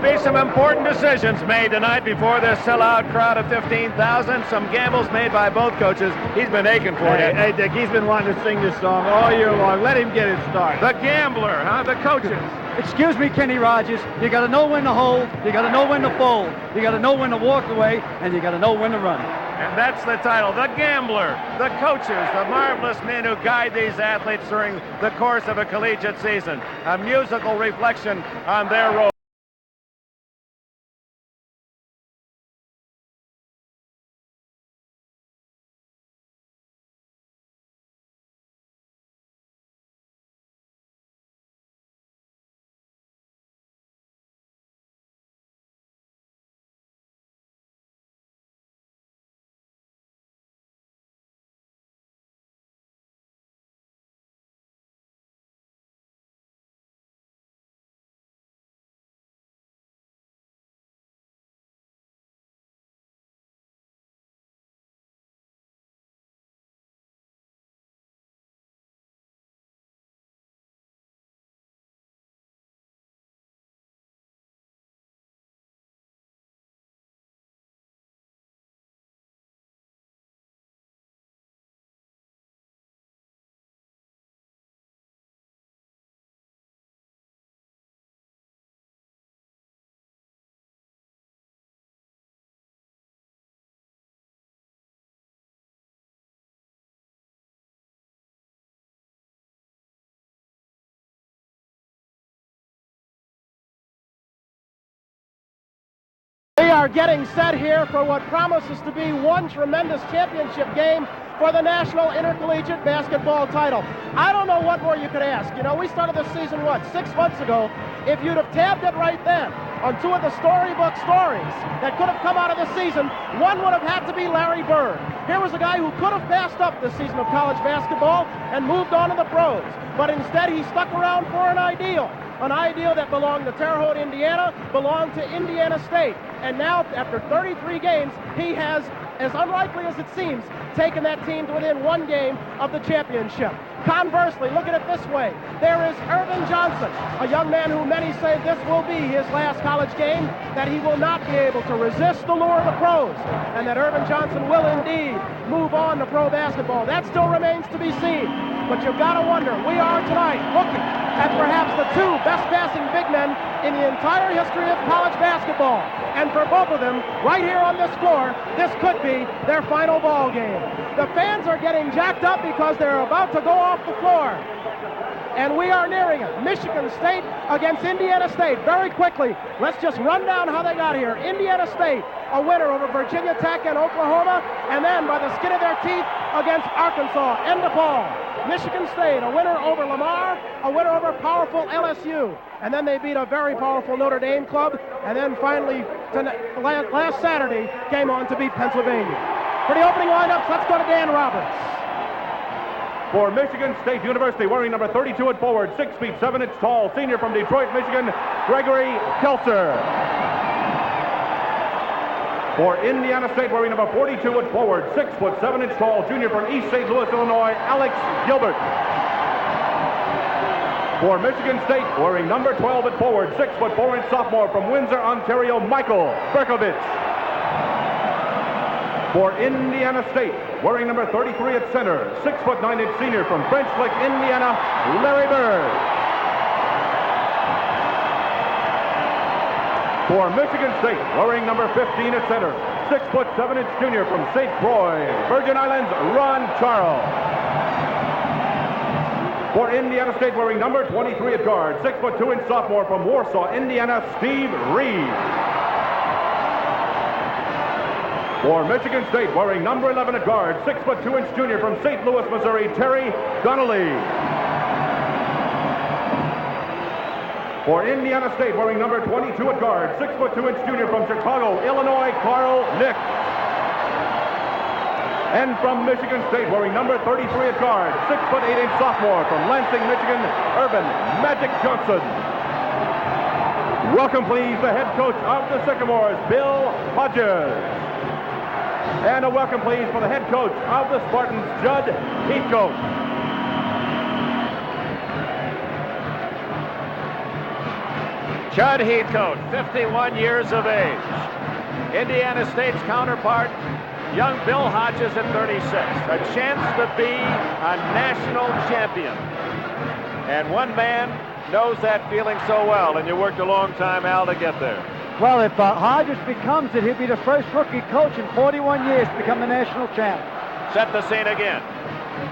There'll be some important decisions made tonight before this sellout crowd of 15,000. Some gambles made by both coaches. He's been aching for it. Hey, Dick, he's been wanting to sing this song all year long. Let him get it started. The gambler, huh? The coaches. Excuse me, Kenny Rogers. You got to know when to hold. You got to know when to fold. You got to know when to walk away, and you got to know when to run. And that's the title, The Gambler, the coaches, the marvelous men who guide these athletes during the course of a collegiate season. A musical reflection on their role. We are getting set here for what promises to be one tremendous championship game for the National Intercollegiate Basketball title. I don't know what more you could ask. You know, we started this season, 6 months ago. If you'd have tabbed it right then on two of the storybook stories that could have come out of the season, one would have had to be Larry Bird. Here was a guy who could have passed up this season of college basketball and moved on to the pros. But instead, he stuck around for an ideal that belonged to Terre Haute, Indiana, belonged to Indiana State. And now, after 33 games, he has, as unlikely as it seems, taken that team to within one game of the championship. Conversely, look at it this way. There is Earvin Johnson, a young man who many say this will be his last college game, that he will not be able to resist the lure of the pros, and that Earvin Johnson will indeed move on to pro basketball. That still remains to be seen. But you've got to wonder, we are tonight looking at perhaps the two best passing big men in the entire history of college basketball. And for both of them, right here on this floor, this could be their final ball game. The fans are getting jacked up because they're about to go off the floor. And we are nearing it. Michigan State against Indiana State. Very quickly, let's just run down how they got here. Indiana State, a winner over Virginia Tech and Oklahoma, and then by the skin of their teeth against Arkansas and DePaul. Michigan State, a winner over Lamar, a winner over powerful LSU. And then they beat a very powerful Notre Dame club. And then finally, last Saturday, came on to beat Pennsylvania. For the opening lineups, let's go to Dan Roberts. For Michigan State University, wearing number 32 at forward, 6 feet 7 inches tall, senior from Detroit, Michigan, Gregory Kelser. For Indiana State, wearing number 42 at forward, 6 foot 7 inches tall, junior from East St. Louis, Illinois, Alex Gilbert. For Michigan State, wearing number 12 at forward, 6 foot 4 inch sophomore from Windsor, Ontario, Michael Berkovich. For Indiana State, wearing number 33 at center, 6 foot 9 inch senior from French Lick, Indiana, Larry Bird. For Michigan State, wearing number 15 at center, 6 foot 7 inch junior from St. Croix, Virgin Islands, Ron Charles. For Indiana State, wearing number 23 at guard, 6 foot 2 inch sophomore from Warsaw, Indiana, Steve Reed. For Michigan State, wearing number 11 at guard, 6 foot 2 inch junior from St. Louis, Missouri, Terry Donnelly. For Indiana State, wearing number 22 at guard, 6 foot 2 inch junior from Chicago, Illinois, Carl Nick. And from Michigan State, wearing number 33 at guard, 6 foot 8 inch sophomore from Lansing, Michigan, Earvin Magic Johnson. Welcome, please, the head coach of the Sycamores, Bill Hodges. And a welcome, please, for the head coach of the Spartans, Jud Heathcote. Jud Heathcote, 51 years of age. Indiana State's counterpart, young Bill Hodges at 36. A chance to be a national champion. And one man knows that feeling so well, and you worked a long time, Al, to get there. Well, if Hodges becomes it, he'll be the first rookie coach in 41 years to become the national champ. Set the scene again.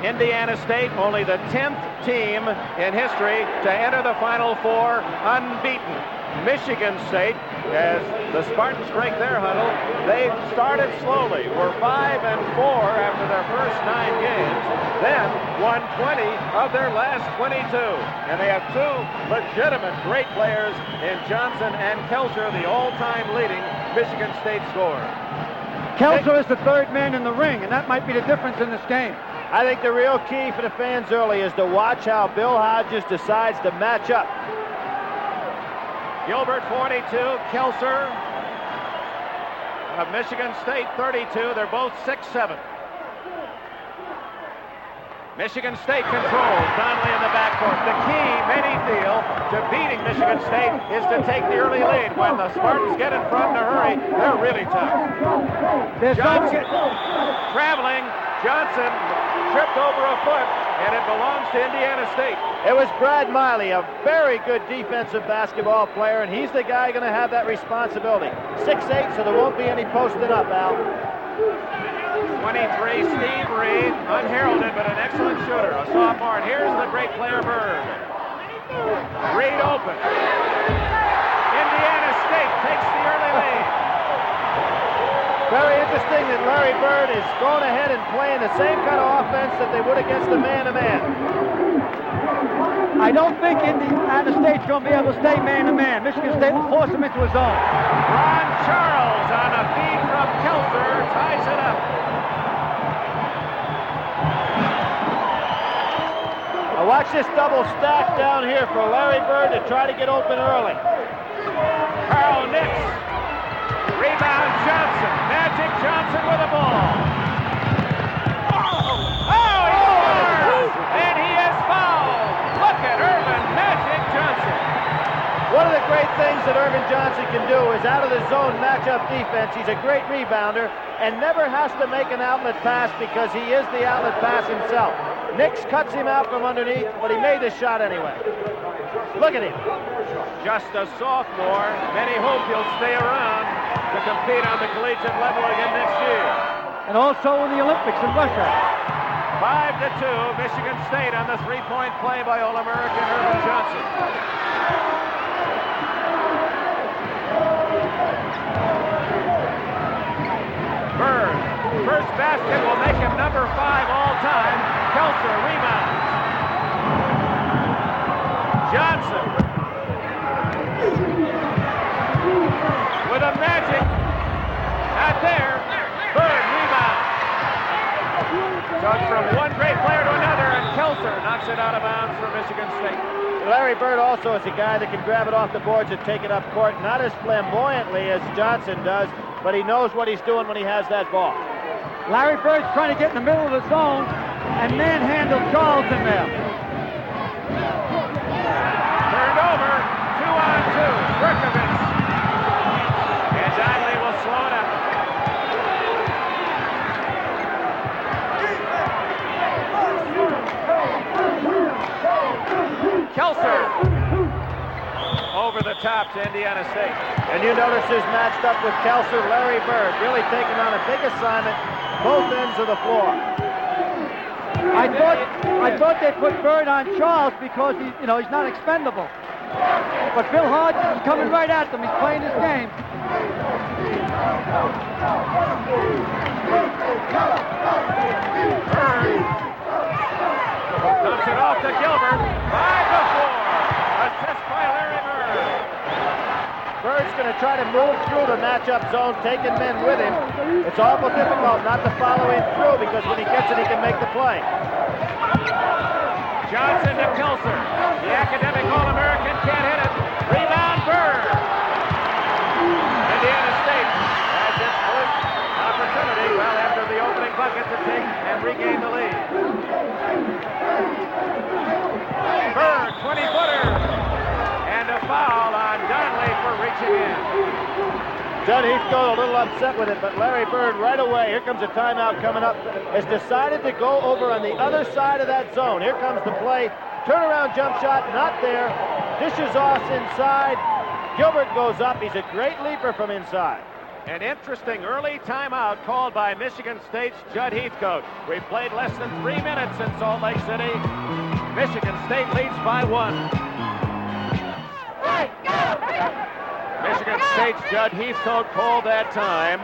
Indiana State, only the 10th team in history to enter the Final Four unbeaten. Michigan State, as the Spartans break their huddle, they started slowly, were 5-4 after their first 9 games, then won 20 of their last 22. And they have two legitimate great players in Johnson and Kelser, the all-time leading Michigan State scorer. Kelser is the third man in the ring, and that might be the difference in this game. I think the real key for the fans early is to watch how Bill Hodges decides to match up. Gilbert 42, Kelser of Michigan State 32. They're both 6'7". Michigan State controls Donnelly in the backcourt. The key, many feel, to beating Michigan State is to take the early lead. When the Spartans get in front in a hurry, they're really tough. Johnson traveling. Johnson tripped over a foot, and it belongs to Indiana State. It was Brad Miley, a very good defensive basketball player, and he's the guy going to have that responsibility. 6'8", so there won't be any posting up, Al. 23, Steve Reed, unheralded, but an excellent shooter, a sophomore. And here's the great player, Bird. Reed open. Indiana State takes the early lead. Very interesting that Larry Bird is going ahead and playing the same kind of offense that they would against the man-to-man. I don't think Indiana State's going to be able to stay man-to-man. Michigan State will force him into his zone. Ron Charles on a feed from Kelser ties it up. Now watch this double stack down here for Larry Bird to try to get open early. Carl Nix. Rebound Johnson. Magic Johnson with the ball. Oh, he scores! And he is fouled. Look at Earvin Magic Johnson. One of the great things that Earvin Johnson can do is out of the zone matchup defense. He's a great rebounder and never has to make an outlet pass because he is the outlet pass himself. Nix cuts him out from underneath, but he made the shot anyway. Look at him. Just a sophomore. Many hope he'll stay around to compete on the collegiate level again next year. And also in the Olympics in Russia. 5-2, Michigan State on the three-point play by All-American Earvin Johnson. Bird, first basket will make him number 5 all-time. Kelser rebounds. Johnson with a magic. Not there. Bird rebounds. So it's from one great player to another, and Kelser knocks it out of bounds for Michigan State. Larry Bird also is a guy that can grab it off the boards and take it up court, not as flamboyantly as Johnson does, but he knows what he's doing when he has that ball. Larry Bird's trying to get in the middle of the zone and manhandle Charles in there. Turned over, 2-on-2, Berkovich. And Donnelly will slow it up. Kelser over the top to Indiana State. And you notice who's matched up with Kelser, Larry Bird, really taking on a big assignment, both ends of the floor. I thought they put Bird on Charles because he's not expendable. But Bill Hodges is coming right at them. He's playing his game. Bird dumps it off to Gilbert. 5-4. Assist by Larry Bird. Bird's going to try to move through the matchup zone, taking men with him. It's awful difficult not to follow him through because when he gets it, he can make the play. Johnson to Kelser. The academic All-American can't hit it. Rebound Bird. Indiana State has its first opportunity, well, after the opening bucket, to take and regain the lead. Bird, 20-footer. And a foul on Donnelly. reaching in. Jud Heathcote a little upset with it, but Larry Bird right away, here comes a timeout coming up, has decided to go over on the other side of that zone. Here comes the play. Turnaround jump shot, not there. Dishes off inside. Gilbert goes up. He's a great leaper from inside. An interesting early timeout called by Michigan State's Jud Heathcote. We've played less than 3 minutes in Salt Lake City. Michigan State leads by 1. Michigan State's Jud Heathcote called that time,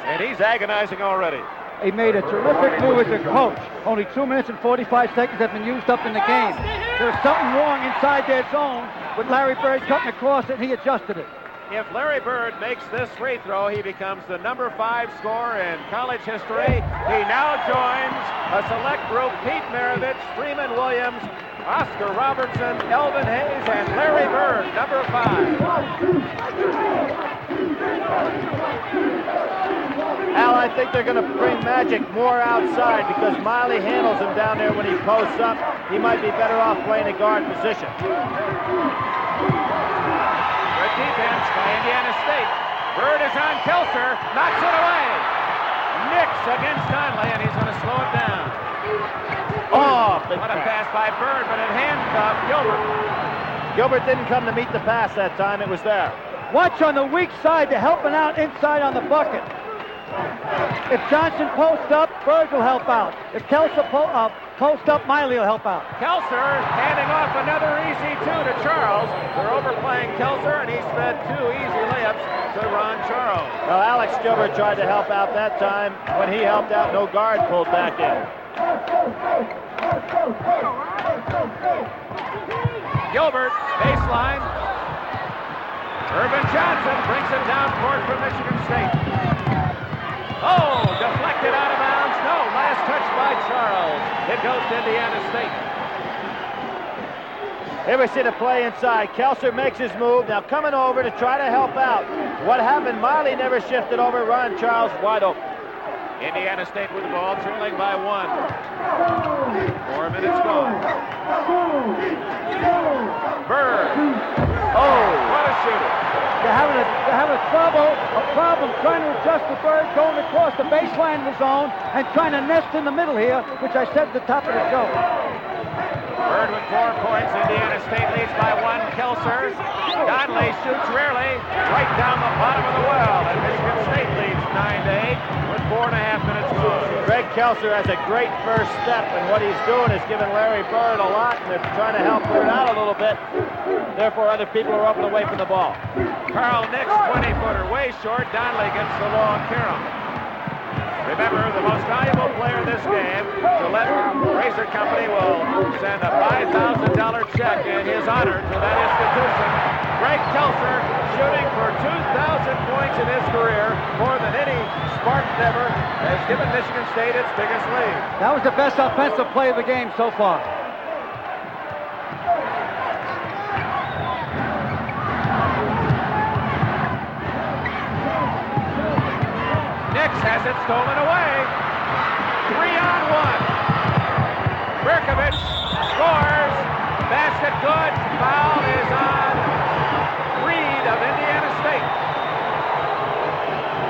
and he's agonizing already. He made a terrific move as a coach. Only 2 minutes and 45 seconds have been used up in the game. There's something wrong inside their zone with Larry Bird cutting across it, and he adjusted it. If Larry Bird makes this free throw, he becomes the number 5 scorer in college history. He now joins a select group: Pete Maravich, Freeman Williams, Oscar Robertson, Elvin Hayes, and Larry Bird, number 5. Al, I think they're going to bring Magic more outside because Miley handles him down there when he posts up. He might be better off playing a guard position. Good defense by Indiana State. Bird is on Kelser, knocks it away. Nix against Conley, and he's going to slow it down. Oh, what a pass by Bird, but it handcuffed Gilbert. Gilbert didn't come to meet the pass that time. It was there. Watch on the weak side to helping out inside on the bucket. If Johnson posts up, Bird will help out. If Kelser posts up, Miley will help out. Kelser handing off another easy 2 to Charles. They're overplaying Kelser, and he's fed 2 easy layups to Ron Charles. Well, Alex Gilbert tried to help out that time. When he helped out, no guard pulled back in. Gilbert, baseline. Earvin Johnson brings it down court for Michigan State. Oh, deflected out of bounds. No, last touch by Charles. It goes to Indiana State. Here we see the play inside. Kelser makes his move. Now coming over to try to help out. What happened? Miley never shifted over. Ron Charles wide open. Indiana State with the ball, trailing by 1. 4 minutes gone. Bird. Oh, what a shooter. They're having a problem trying to adjust the Bird going across the baseline of the zone and trying to nest in the middle here, which I said at the top of the show. Bird with 4 points. Indiana State leads by 1. Kelser. Conley shoots rarely. Right down the bottom of the well. And Michigan State leads 9-8 with 4.5 minutes gone. Greg Kelser has a great first step, and what he's doing is giving Larry Bird a lot, and they're trying to help Bird out a little bit. Therefore, other people are up and away from the ball. Carl Nix, 20-footer, way short. Donnelly gets the long carom. Remember, the most valuable player in this game, Gillette Razor Company will send a $5,000 check in his honor to that institution. Greg Kelser shooting for 2,000 points in his career, more than any Spartan ever, has given Michigan State its biggest lead. That was the best offensive play of the game so far. Nix has it stolen away. 3-on-1. Berkovich scores. Basket good. Foul is on Reed of Indiana State.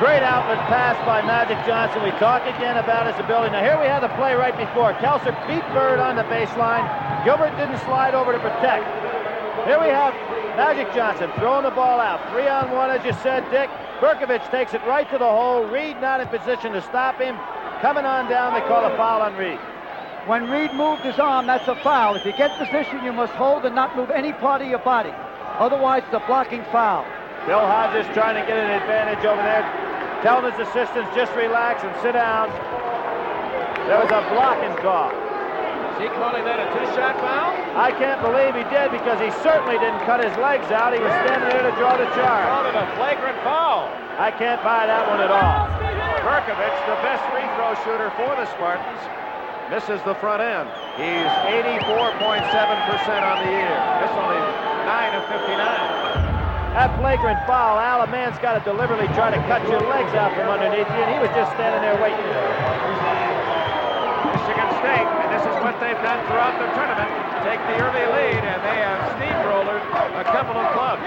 Great outlet pass by Magic Johnson. We talk again about his ability. Now here we have the play right before. Kelser beat Bird on the baseline. Gilbert didn't slide over to protect. Here we have Magic Johnson throwing the ball out. 3-on-1, as you said, Dick. Berkovich takes it right to the hole. Reed not in position to stop him. Coming on down, they call a foul on Reed. When Reed moved his arm, that's a foul. If you get position, you must hold and not move any part of your body. Otherwise, it's a blocking foul. Bill Hodges trying to get an advantage over there. Telling his assistants, just relax and sit down. There was a blocking call. Is he calling that a 2-shot foul? I can't believe he did, because he certainly didn't cut his legs out. He was standing there to draw the charge. Called it a flagrant foul. I can't buy that one at all. Berkovich, the best free throw shooter for the Spartans, misses the front end. He's 84.7% on the year. Missed only 9 of 59. That flagrant foul, Al, a man's got to deliberately try to cut your legs out from underneath you, and he was just standing there waiting. Michigan State, and this is what they've done throughout the tournament, take the early lead, and they have steamrolled a couple of clubs.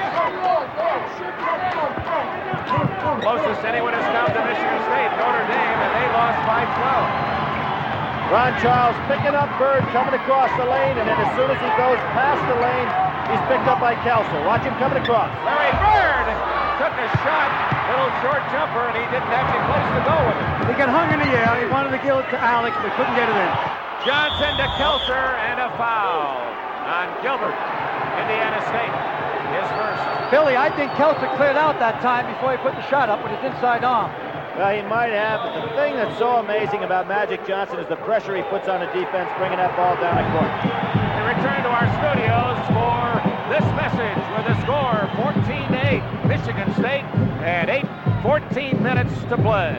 Closest anyone has come to Michigan State, Notre Dame, and they lost by 12. Ron Charles picking up Bird, coming across the lane, and then as soon as he goes past the lane, he's picked up by Kelso. Watch him coming across. Larry Bird took a shot, little short jumper, and he didn't have any place to go with it. He got hung in the air. He wanted to give it to Alex, but couldn't get it in. Johnson to Kelser, and a foul on Gilbert. Indiana State, his first. Billy, I think Kelser cleared out that time before he put the shot up with his inside arm. Well, he might have, but the thing that's so amazing about Magic Johnson is the pressure he puts on the defense, bringing that ball down the court. We return to our studios for this message with a score 14-8, Michigan State, and 14 minutes to play.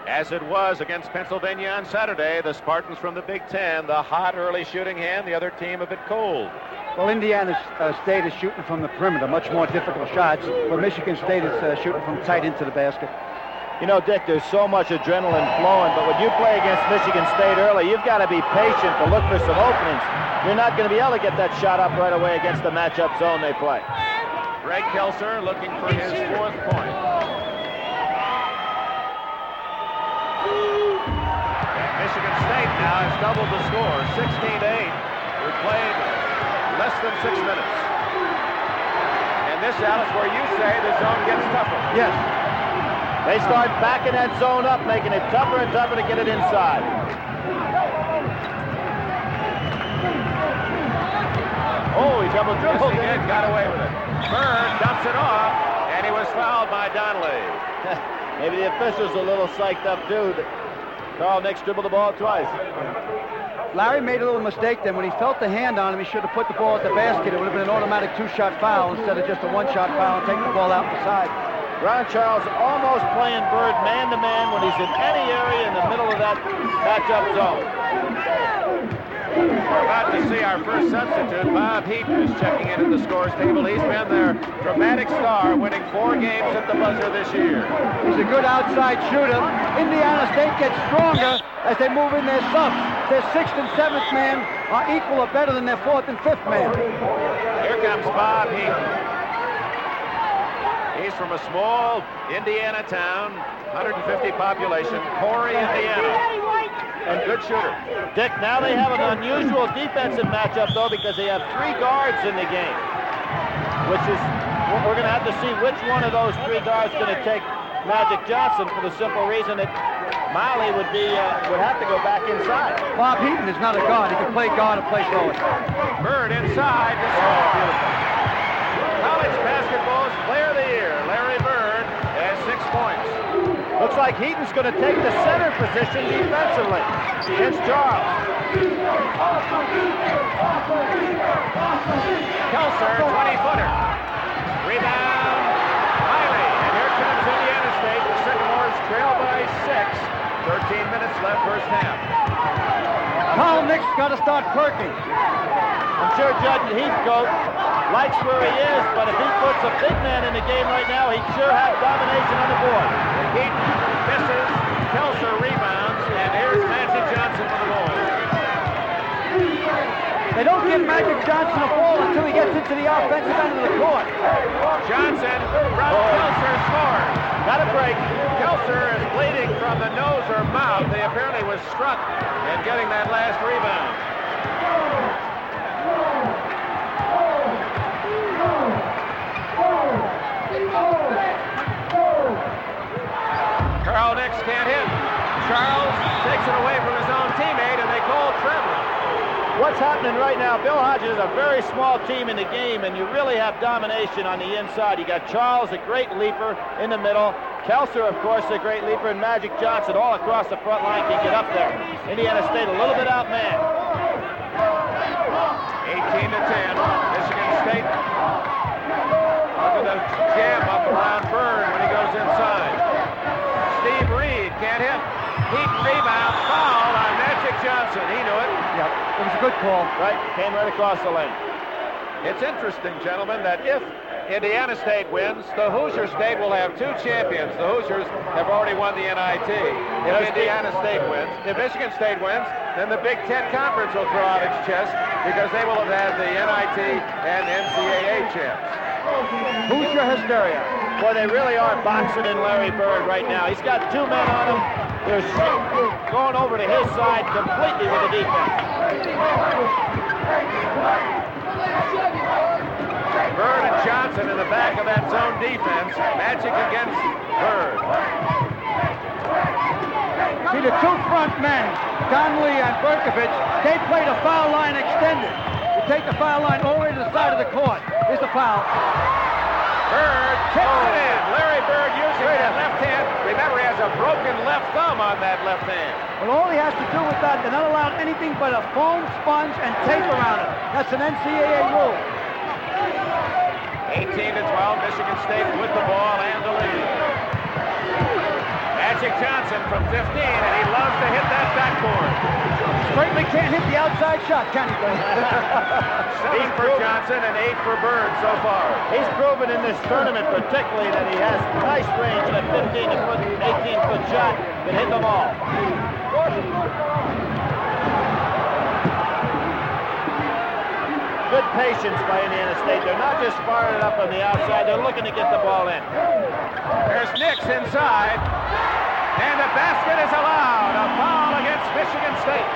As it was against Pennsylvania on Saturday, the Spartans from the Big Ten, the hot early shooting hand, the other team a bit cold. Well, Indiana State is shooting from the perimeter, much more difficult shots, but Michigan State is shooting from tight into the basket. You know, Dick, there's so much adrenaline flowing, but when you play against Michigan State early, you've got to be patient to look for some openings. You're not going to be able to get that shot up right away against the matchup zone they play. Greg Kelser looking for his fourth point. And Michigan State now has doubled the score, 16-8. We played less than 6 minutes. And this, Alice, where you say the zone gets tougher. Yes. They start backing that zone up, making it tougher and tougher to get it inside. Oh, he double dribbled. Yes, he did, got away with it. Bird dumps it off, and he was fouled by Donnelly. Maybe the officials are a little psyched up, too. Carl Nix dribbled the ball twice. Larry made a little mistake then. When he felt the hand on him, he should have put the ball at the basket. It would have been an automatic two-shot foul instead of just a one-shot foul and taking the ball out the side. Ron Charles almost playing Bird man-to-man when he's in any area in the middle of that matchup zone. We're about to see our first substitute. Bob Heaton is checking in at the scores table. He's been their dramatic star, winning 4 games at the buzzer this year. He's a good outside shooter. Indiana State gets stronger as they move in their subs. Their 6th and 7th man are equal or better than their 4th and 5th man. Here comes Bob Heaton. He's from a small Indiana town, 150 population, Corey, Indiana. And good shooter. Dick, now they have an unusual defensive matchup, though, because they have 3 guards in the game, which is, we're going to have to see which one of those 3 guards is going to take Magic Johnson, for the simple reason that Miley would have to go back inside. Bob Heaton is not a guard. He can play guard or play forward. Bird inside to score. College basketball's player of the year, Larry Bird, has 6 points. Looks like Heaton's going to take the center position defensively against Charles. Kelser, 20-footer. Rebound, Miley. And here comes Indiana State. The Sycamores trail by 6. 13 minutes left first half. Carl Nix got to start perking. I'm sure Jud Heathcote likes where he is, but if he puts a big man in the game right now, he'd sure have domination on the board. Heaton misses, Kelser rebounds, and here's Magic Johnson for the ball. They don't give Magic Johnson a ball until he gets into the offensive end of the court. Johnson from Kelser scores. Got a break. Kelser is bleeding from the nose or mouth. He apparently was struck in getting that last rebound. Carl Nix can't hit. Charles takes it away from his own teammate, and they call traveling. What's happening right now, Bill Hodges is a very small team in the game, and you really have domination on the inside. You got Charles, a great leaper, in the middle. Kelser, of course, a great leaper, and Magic Johnson all across the front line can get up there. Indiana State a little bit outmanned. 18-10, Michigan State. Look at the jam up around Bird when he goes inside. Steve Reed can't hit. Heaton rebound, foul on Magic Johnson. He knew it. Yep, it was a good call. Right, came right across the lane. It's interesting, gentlemen, that if Indiana State wins, the Hoosier State will have 2 champions. The Hoosiers have already won the NIT. If Indiana State wins, if Michigan State wins, then the Big Ten Conference will throw out its chest because they will have had the NIT and NCAA champs. Hoosier hysteria. Boy, they really are boxing in Larry Bird right now. He's got 2 men on him. They're going over to his side completely with the defense. Bird and Johnson in the back of that zone defense. Magic against Bird. See, the 2 front men, Donnelly and Berkovich, they played a foul line extended. You take the foul line all the way to the side of the court. Here's the foul. Bird kicks it in. Larry Bird using that left hand. Remember, he has a broken left thumb on that left hand. Well, all he has to do with that, they're not allowed anything but a foam sponge and tape around it. That's an NCAA rule. 18-12, Michigan State with the ball and the lead. Magic Johnson from 15, and he loves to hit that backboard. Certainly can't hit the outside shot, can he, Bill? 7 for Johnson and 8 for Bird so far. He's proven in this tournament particularly that he has nice range at 15-foot, 18-foot shot, can hit them all. Good patience by Indiana State. They're not just firing it up on the outside, they're looking to get the ball in. There's Nix inside, and the basket is allowed. A foul against Michigan State.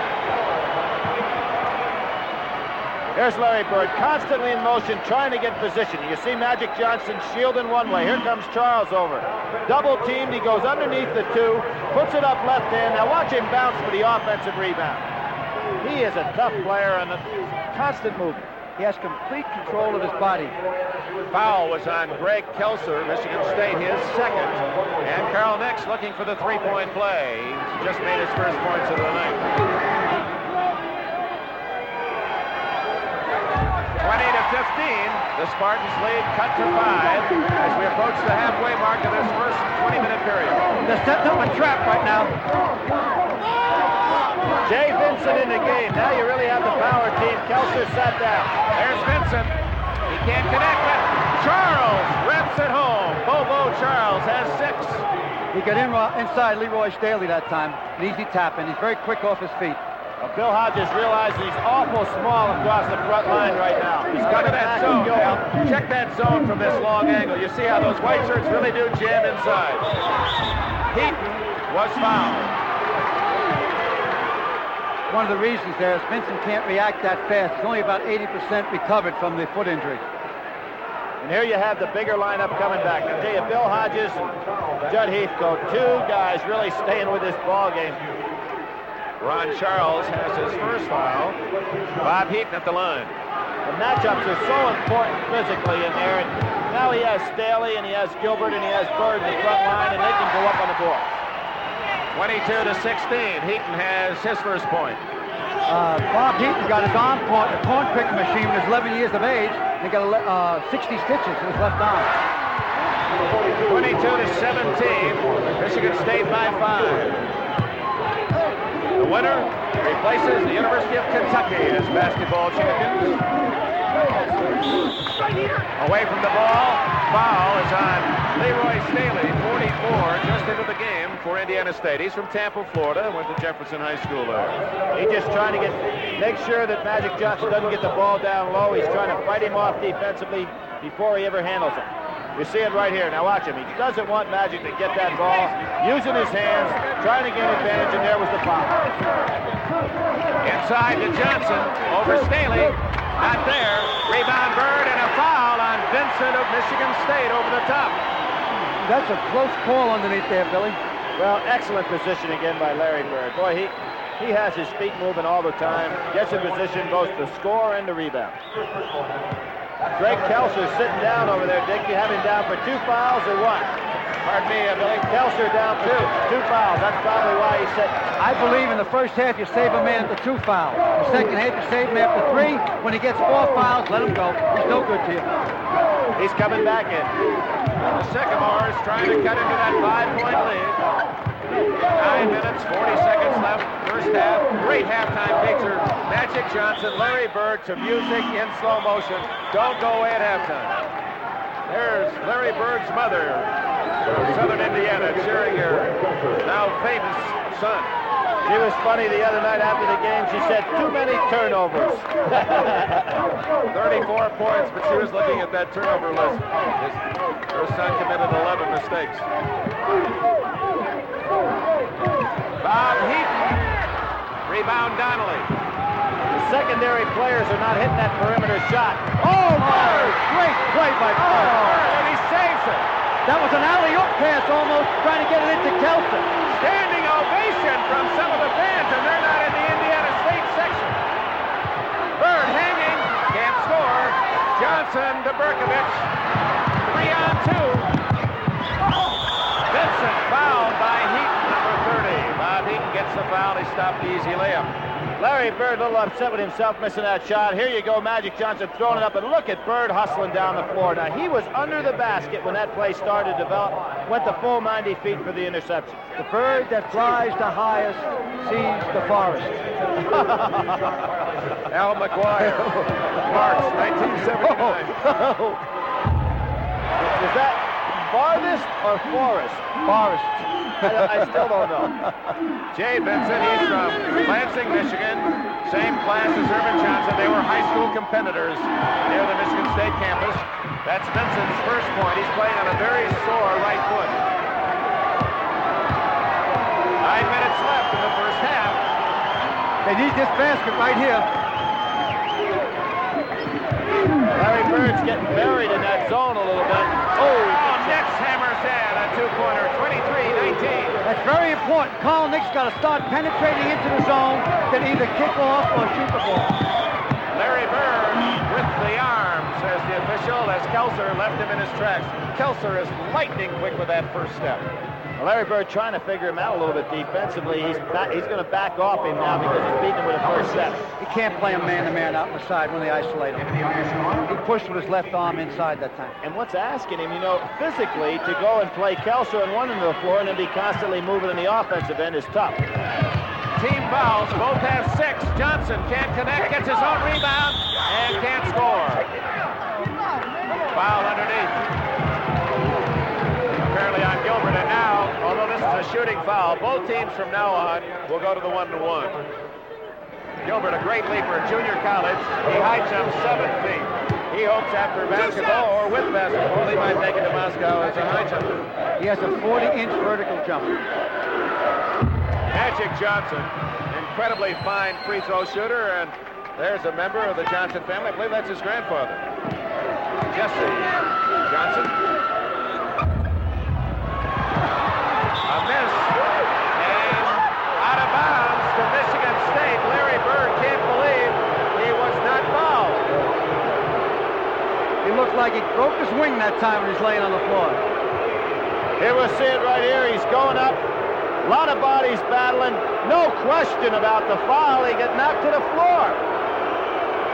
There's Larry Bird, constantly in motion, trying to get position. You see Magic Johnson shielding one way. Here comes Charles over. Double teamed, he goes underneath the 2, puts it up left hand. Now watch him bounce for the offensive rebound. He is a tough player and a constant movement. He has complete control of his body. Foul was on Greg Kelser, Michigan State, his second. And Carl Nix looking for the 3-point play. He's just made his first points of the night. 20-15, the Spartans lead cut to 5 as we approach the halfway mark of this first 20-minute period. They're setting up a trap right now. Jay Vincent in the game. Now you really have the power team. Kelser sat down. There's Vincent. He can't connect, but Charles reps it home. Bobo Charles has 6. He got inside Leroy Staley that time. An easy tap, and he's very quick off his feet. Well, Bill Hodges realizes he's awful small across the front line right now. He's Look coming at that back zone, and Al. Check that zone from this long angle. You see how those white shirts really do jam inside. Heaton was fouled. One of the reasons there is Vincent can't react that fast. He's only about 80% recovered from the foot injury. And here you have the bigger lineup coming back. I tell you, Bill Hodges and Jud Heathcote, 2 guys really staying with this ball game. Ron Charles has his first foul. Bob Heaton at the line. The matchups are so important physically in there. And now he has Staley and he has Gilbert and he has Bird in the front line, and they can go up on the board. 22-16. Heaton has his first point. Bob Heaton got his arm caught in a corn picking machine when he was 11 years of age. And he got 60 stitches in his left arm. 22-17. Michigan State by 5. The winner replaces the University of Kentucky as basketball champions. Away from the ball, foul is on Leroy Staley, 44, just into the game for Indiana State. He's from Tampa, Florida, went to Jefferson High School there. He's just trying to make sure that Magic Johnson doesn't get the ball down low. He's trying to fight him off defensively before he ever handles it. You see it right here. Now watch him. He doesn't want Magic to get that ball, using his hands, trying to gain advantage, and there was the foul. Inside to Johnson, over Staley, not there. Rebound Bird, and a foul on Vincent of Michigan State over the top. That's a close call underneath there, Billy. Well, excellent position again by Larry Bird. Boy, he has his feet moving all the time, gets in position both to score and to rebound. Greg Kelser sitting down over there, Dick. You have him down for 2 fouls or what? Pardon me, Billy. Kelser down for 2 fouls. That's probably why he's sitting. I believe in the first half you save a man after 2 fouls. The second half you save him after 3. When he gets 4 fouls, let him go. He's no good to you. He's coming back in. The Sycamores trying to cut into that 5-point lead. 9 minutes, 40 seconds left, first half. Great halftime picture. Magic Johnson, Larry Bird to music in slow motion. Don't go away at halftime. There's Larry Bird's mother from Southern Indiana cheering her now famous son. She was funny the other night after the game. She said, too many turnovers. 34 points, but she was looking at that turnover list. Her son committed 11 mistakes. Bob Heaton. Rebound Donnelly. The secondary players are not hitting that perimeter shot. Oh, Bird! Great play by Bird. And he saves it. That was an alley-oop pass almost, trying to get it into Kelson. Standing ovation from some of the fans, and they're not in the Indiana State section. Bird hanging, can't score. Johnson to Berkovich. 3-on-2. Vincent fouled by Heaton, number 30. Bob Heaton gets the foul. He stopped the easy layup. Larry Bird a little upset with himself missing that shot. Here you go, Magic Johnson throwing it up, and look at Bird hustling down the floor. Now, he was under the basket when that play started to develop, went the full 90 feet for the interception. The bird that flies the highest sees the forest. Al McGuire, March 1979. Is that farthest or forest? Forest. I still don't know. Jay Vincent, he's from Lansing, Michigan. Same class as Earvin Johnson. They were high school competitors near the Michigan State campus. That's Vincent's first point. He's playing on a very sore right foot. 9 minutes left in the first half. They need this basket right here. Larry Bird's getting buried in that zone a little bit. Oh, Nix hammers in a two-pointer, 23-19. That's very important. Carl Nick's got to start penetrating into the zone, then either kick off or shoot the ball. Larry Bird with the arm, says the official, as Kelser left him in his tracks. Kelser is lightning quick with that first step. Well, Larry Bird trying to figure him out a little bit defensively. He's going to back off him now because he's beating him with a first step. He can't play him man-to-man out on the side when they isolate him. He pushed with his left arm inside that time. And what's asking him, you know, physically to go and play Kelso and one end of the floor and then be constantly moving in the offensive end is tough. Team fouls, both have 6. Johnson can't connect, gets his own rebound, and can't score. Foul underneath. Apparently on Gilbert, and now, although this is a shooting foul, both teams from now on will go to the 1-1. Gilbert, a great leaper at junior college. He high jumps 7 feet. He hopes after basketball or with basketball, he might make it to Moscow as a high jumper. He has a 40-inch vertical jump. Magic Johnson, incredibly fine free throw shooter, and there's a member of the Johnson family. I believe that's his grandfather, Jesse Johnson. A miss, and out of bounds to Michigan State. Larry Bird can't believe he was not fouled. He looked like he broke his wing that time when he's laying on the floor. Here we'll see it right here. He's going up. A lot of bodies battling. No question about the foul. He got knocked to the floor.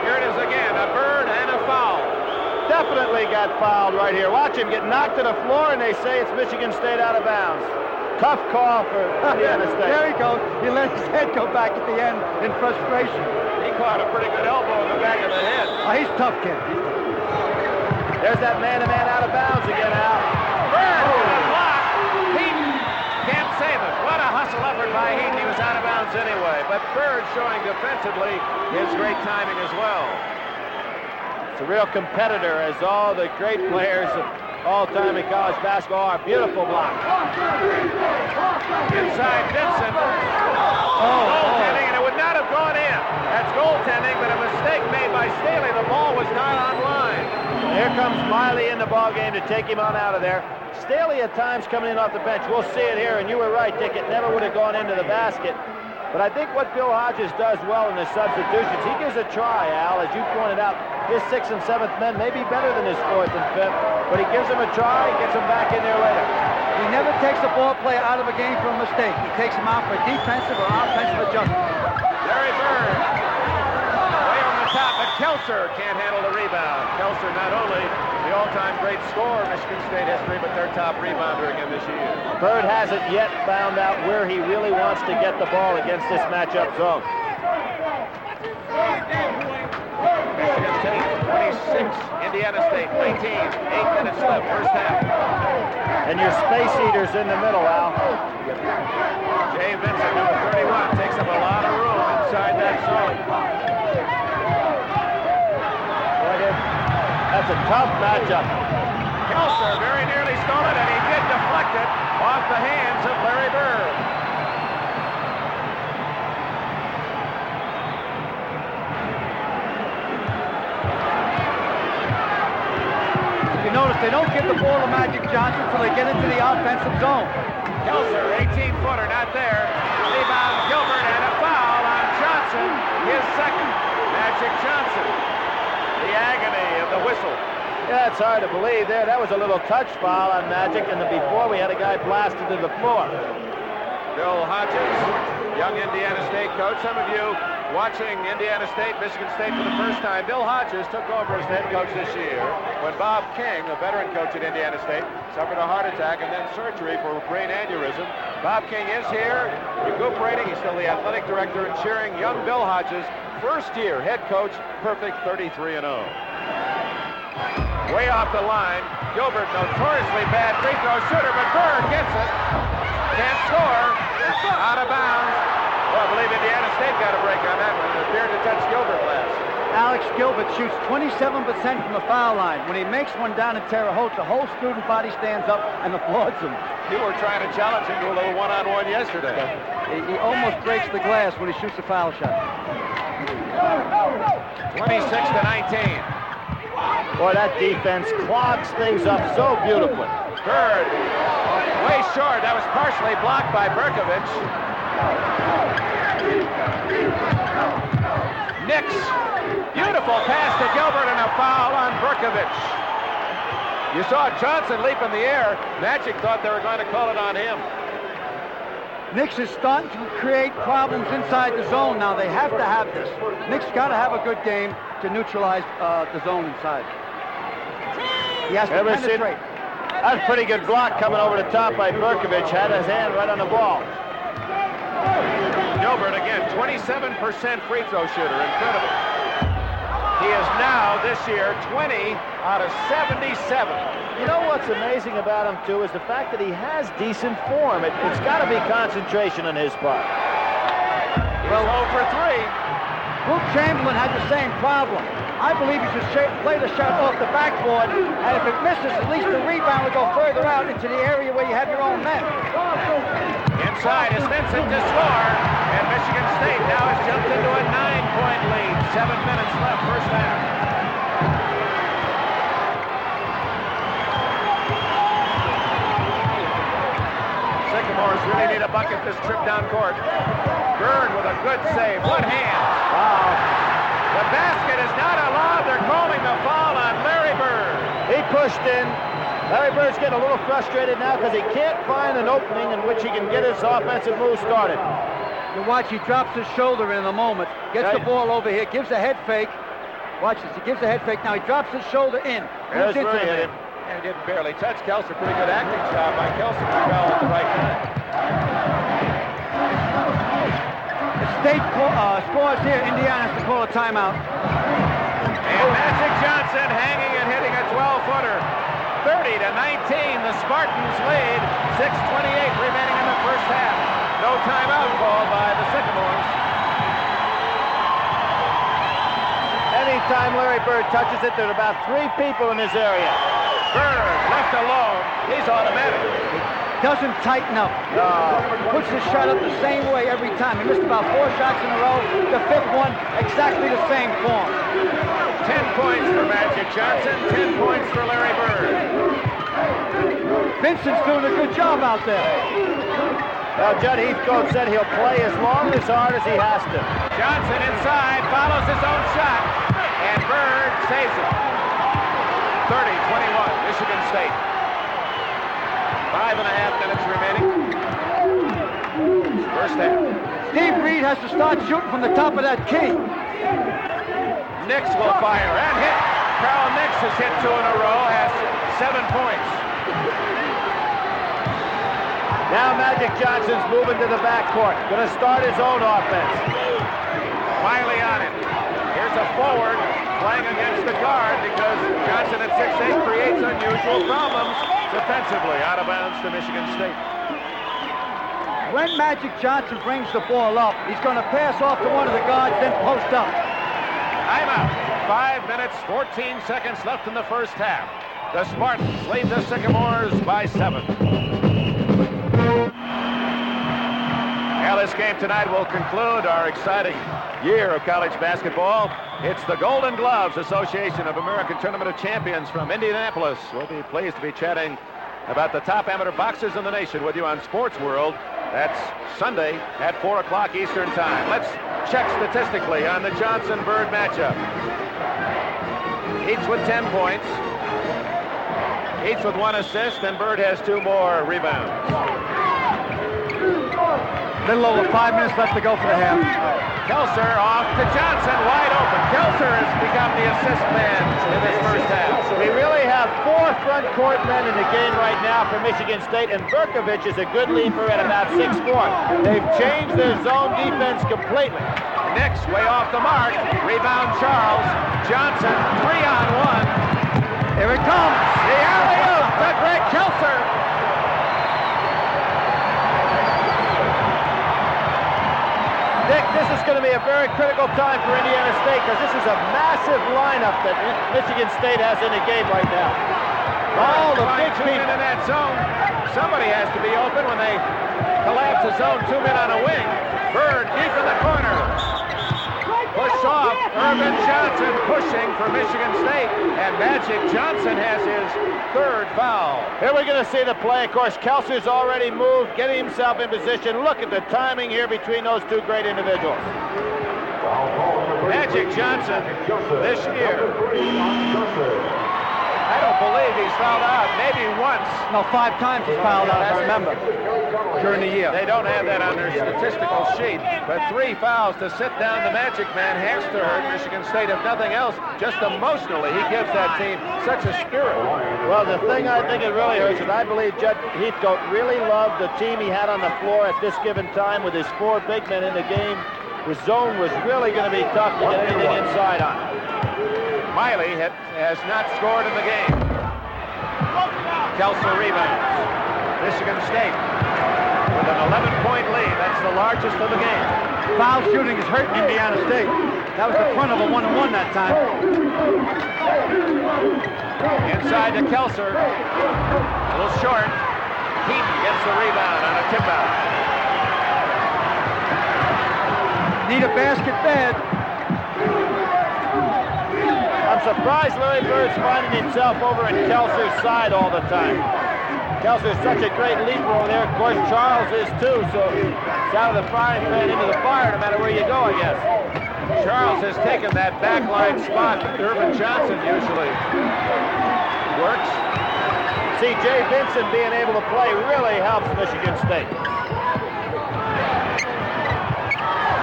Here it is again, a Bird and a foul. Definitely got fouled right here. Watch him get knocked to the floor, and they say it's Michigan State out of bounds. Tough call for Indiana State. There he goes. He let his head go back at the end in frustration. He caught a pretty good elbow in the back of the head. Oh, he's tough, kid. There's that man-to-man out of bounds again, Al. Bird with a block. Heaton can't save it. What a hustle effort by Heaton. He was out of bounds anyway. But Bird showing defensively his great timing as well. It's a real competitor, as all the great players of all time in college basketball are. Beautiful block. Inside Vincent. Goaltending, and it would not have gone in. That's goaltending, but a mistake made by Staley. The ball was not on line. Here comes Miley in the ball game to take him on out of there. Staley at times coming in off the bench. We'll see it here, and you were right, Dick. It never would have gone into the basket. But I think what Bill Hodges does well in his substitutions, he gives a try, Al, as you pointed out. His 6th and 7th men may be better than his 4th and 5th, but he gives them a try, gets them back in there later. He never takes a ball player out of a game for a mistake. He takes him out for defensive or offensive adjustment. Larry Bird, way on the top, but Kelser can't handle the rebound. Kelser not only the all-time great scorer in Michigan State history, but their top rebounder again this year. Bird hasn't yet found out where he really wants to get the ball against this matchup zone. Michigan State 27 Indiana State, 19. 8 minutes left, first half. And your space eaters in the middle, Al. Jay Vincent, number 31, takes up a lot of room inside that zone. That's a tough matchup. Kelser very nearly stole it, and he did deflect it off the hands of Larry Bird. You notice they don't give the ball to Magic Johnson until they get into the offensive zone. Kelser, 18-footer, not there. Rebound, Gilbert, and a foul on Johnson. His second. Magic Johnson. The agony of the whistle. Yeah, it's hard to believe there. That was a little touch foul on Magic, and before we had a guy blasted to the floor. Bill Hodges, young Indiana State coach. Some of you watching Indiana State, Michigan State for the first time. Bill Hodges took over as head coach this year when Bob King, a veteran coach at Indiana State, suffered a heart attack and then surgery for a brain aneurysm. Bob King is here, recuperating. He's still the athletic director and cheering young Bill Hodges, first year head coach, perfect 33-0. Way off the line, Gilbert, notoriously bad free throw shooter, but Bird gets it. Can't score, out of bounds. Well, I believe Indiana State got a break on that one. It appeared to touch Gilbert last. Alex Gilbert shoots 27% from the foul line. When he makes one down in Terre Haute, the whole student body stands up and applauds him. You were trying to challenge him to a little one-on-one yesterday. He almost breaks the glass when he shoots a foul shot. 26-19. Boy, that defense clogs things up so beautifully. Bird, way short. That was partially blocked by Berkovich. Nix, beautiful pass to Gilbert and a foul on Berkovich. You saw Johnson leap in the air. Magic thought they were going to call it on him. Nix is starting to create problems inside the zone now. They have to have this. Nix got to have a good game to neutralize the zone inside. He has to penetrate. That's a pretty good block coming over the top by Berkovich. Had his hand right on the ball. Gilbert again, 27% free throw shooter. Incredible. He is now, this year, 20 out of 77. You know what's amazing about him, too, is the fact that he has decent form. It's got to be concentration on his part. Well, 0 for 3. Luke Chamberlain had the same problem. I believe he should play the shot off the backboard, and if it misses, at least the rebound will go further out into the area where you have your own men. Inside is Vincent to score, and Michigan State now has jumped into a 9-point lead. 7 minutes left, first half. Sycamores really need a bucket this trip down court. Bird with a good save. One hand. Wow. The basket is not allowed. They're calling the foul on Larry Bird. He pushed in. Larry Bird's getting a little frustrated now because he can't find an opening in which he can get his offensive move started. You watch, he drops his shoulder in a moment, gets the ball over here, gives a head fake. Watch this, he gives a head fake. Now he drops his shoulder in. There's where he hit him. And he didn't barely touch Kelser. Pretty good acting job by Kelser to foul at the right time. State scores here. Indiana has to call a timeout. And Magic Johnson hanging and hitting a 12-footer. 30-19, the Spartans lead. 6:28 remaining in the first half. No timeout called by the Sycamores. Anytime Larry Bird touches it, there are about 3 people in his area. Bird left alone. He's automatic. Doesn't tighten up. Puts his shot up the same way every time. He missed about 4 shots in a row. The 5th one, exactly the same form. 10 points for Magic Johnson, 10 points for Larry Bird. Vincent's doing a good job out there. Well, Jud Heathcote said he'll play as long as hard as he has to. Johnson inside, follows his own shot, and Bird saves it. 30-21, Michigan State. 5.5 minutes remaining. First half. Steve Reed has to start shooting from the top of that key. Nix will fire and hit. Carl Nix has hit 2 in a row, has 7 points. Now Magic Johnson's moving to the backcourt. Going to start his own offense. Wiley on it. Here's a forward. playing against the guard because Johnson at 6'8" creates unusual problems defensively. Out of bounds to Michigan State. When Magic Johnson brings the ball up, he's going to pass off to one of the guards, then post up. Timeout. 5 minutes, 14 seconds left in the first half. The Spartans lead the Sycamores by 7. Now this game tonight will conclude our exciting year of college basketball. It's the Golden Gloves Association of American Tournament of Champions from Indianapolis. We'll be pleased to be chatting about the top amateur boxers in the nation with you on Sports World. That's Sunday at 4 o'clock Eastern Time. Let's check statistically on the Johnson-Bird matchup. Each with 10 points. Each with 1 assist, and Bird has 2 more rebounds. Little over 5 minutes left to go for the half. Kelser off to Johnson, wide open. Kelser has become the assist man in this first half. We really have 4 front court men in the game right now for Michigan State, and Berkovich is a good leaper at about 6'4". They've changed their zone defense completely. Nix way off the mark. Rebound Charles. Johnson 3-on-1. Here it comes. The alley-oop to Greg Kelser. Dick, this is going to be a very critical time for Indiana State because this is a massive lineup that Michigan State has in the game right now. All the big people in that zone. Somebody has to be open when they collapse the zone. 2 men on a wing. Bird deep in the corner. Push off. Earvin Johnson pushing for Michigan State. And Magic Johnson has his 3rd foul. Here we're going to see the play. Of course, Kelser's already moved, getting himself in position. Look at the timing here between those 2 great individuals. Magic Johnson this year. I don't believe he's fouled out. Maybe once. No, 5 times he's fouled out, I remember, during the year. They don't have that on their statistical sheet, but 3 fouls to sit down the Magic Man has to hurt Michigan State. If nothing else, just emotionally, he gives that team such a spirit. Well, the thing I think it really hurts is I believe Jud Heathcote really loved the team he had on the floor at this given time with his 4 big men in the game. The zone was really going to be tough to get anything inside on. Miley has not scored in the game. Kelser rebounds. Michigan State with an 11-point lead. That's the largest of the game. Foul shooting is hurting Indiana State. That was the front of a 1-on-1 that time. Inside to Kelser. A little short. Heaton gets the rebound on a tip-out. Need a basket bad. I'm surprised Larry Bird's finding himself over in Kelser's side all the time. Kelser's such a great leaper over there. Of course, Charles is too, so it's out of the frying pan into the fire no matter where you go, I guess. Charles has taken that backline spot that Earvin Johnson usually works. See, Jay Vincent being able to play really helps Michigan State.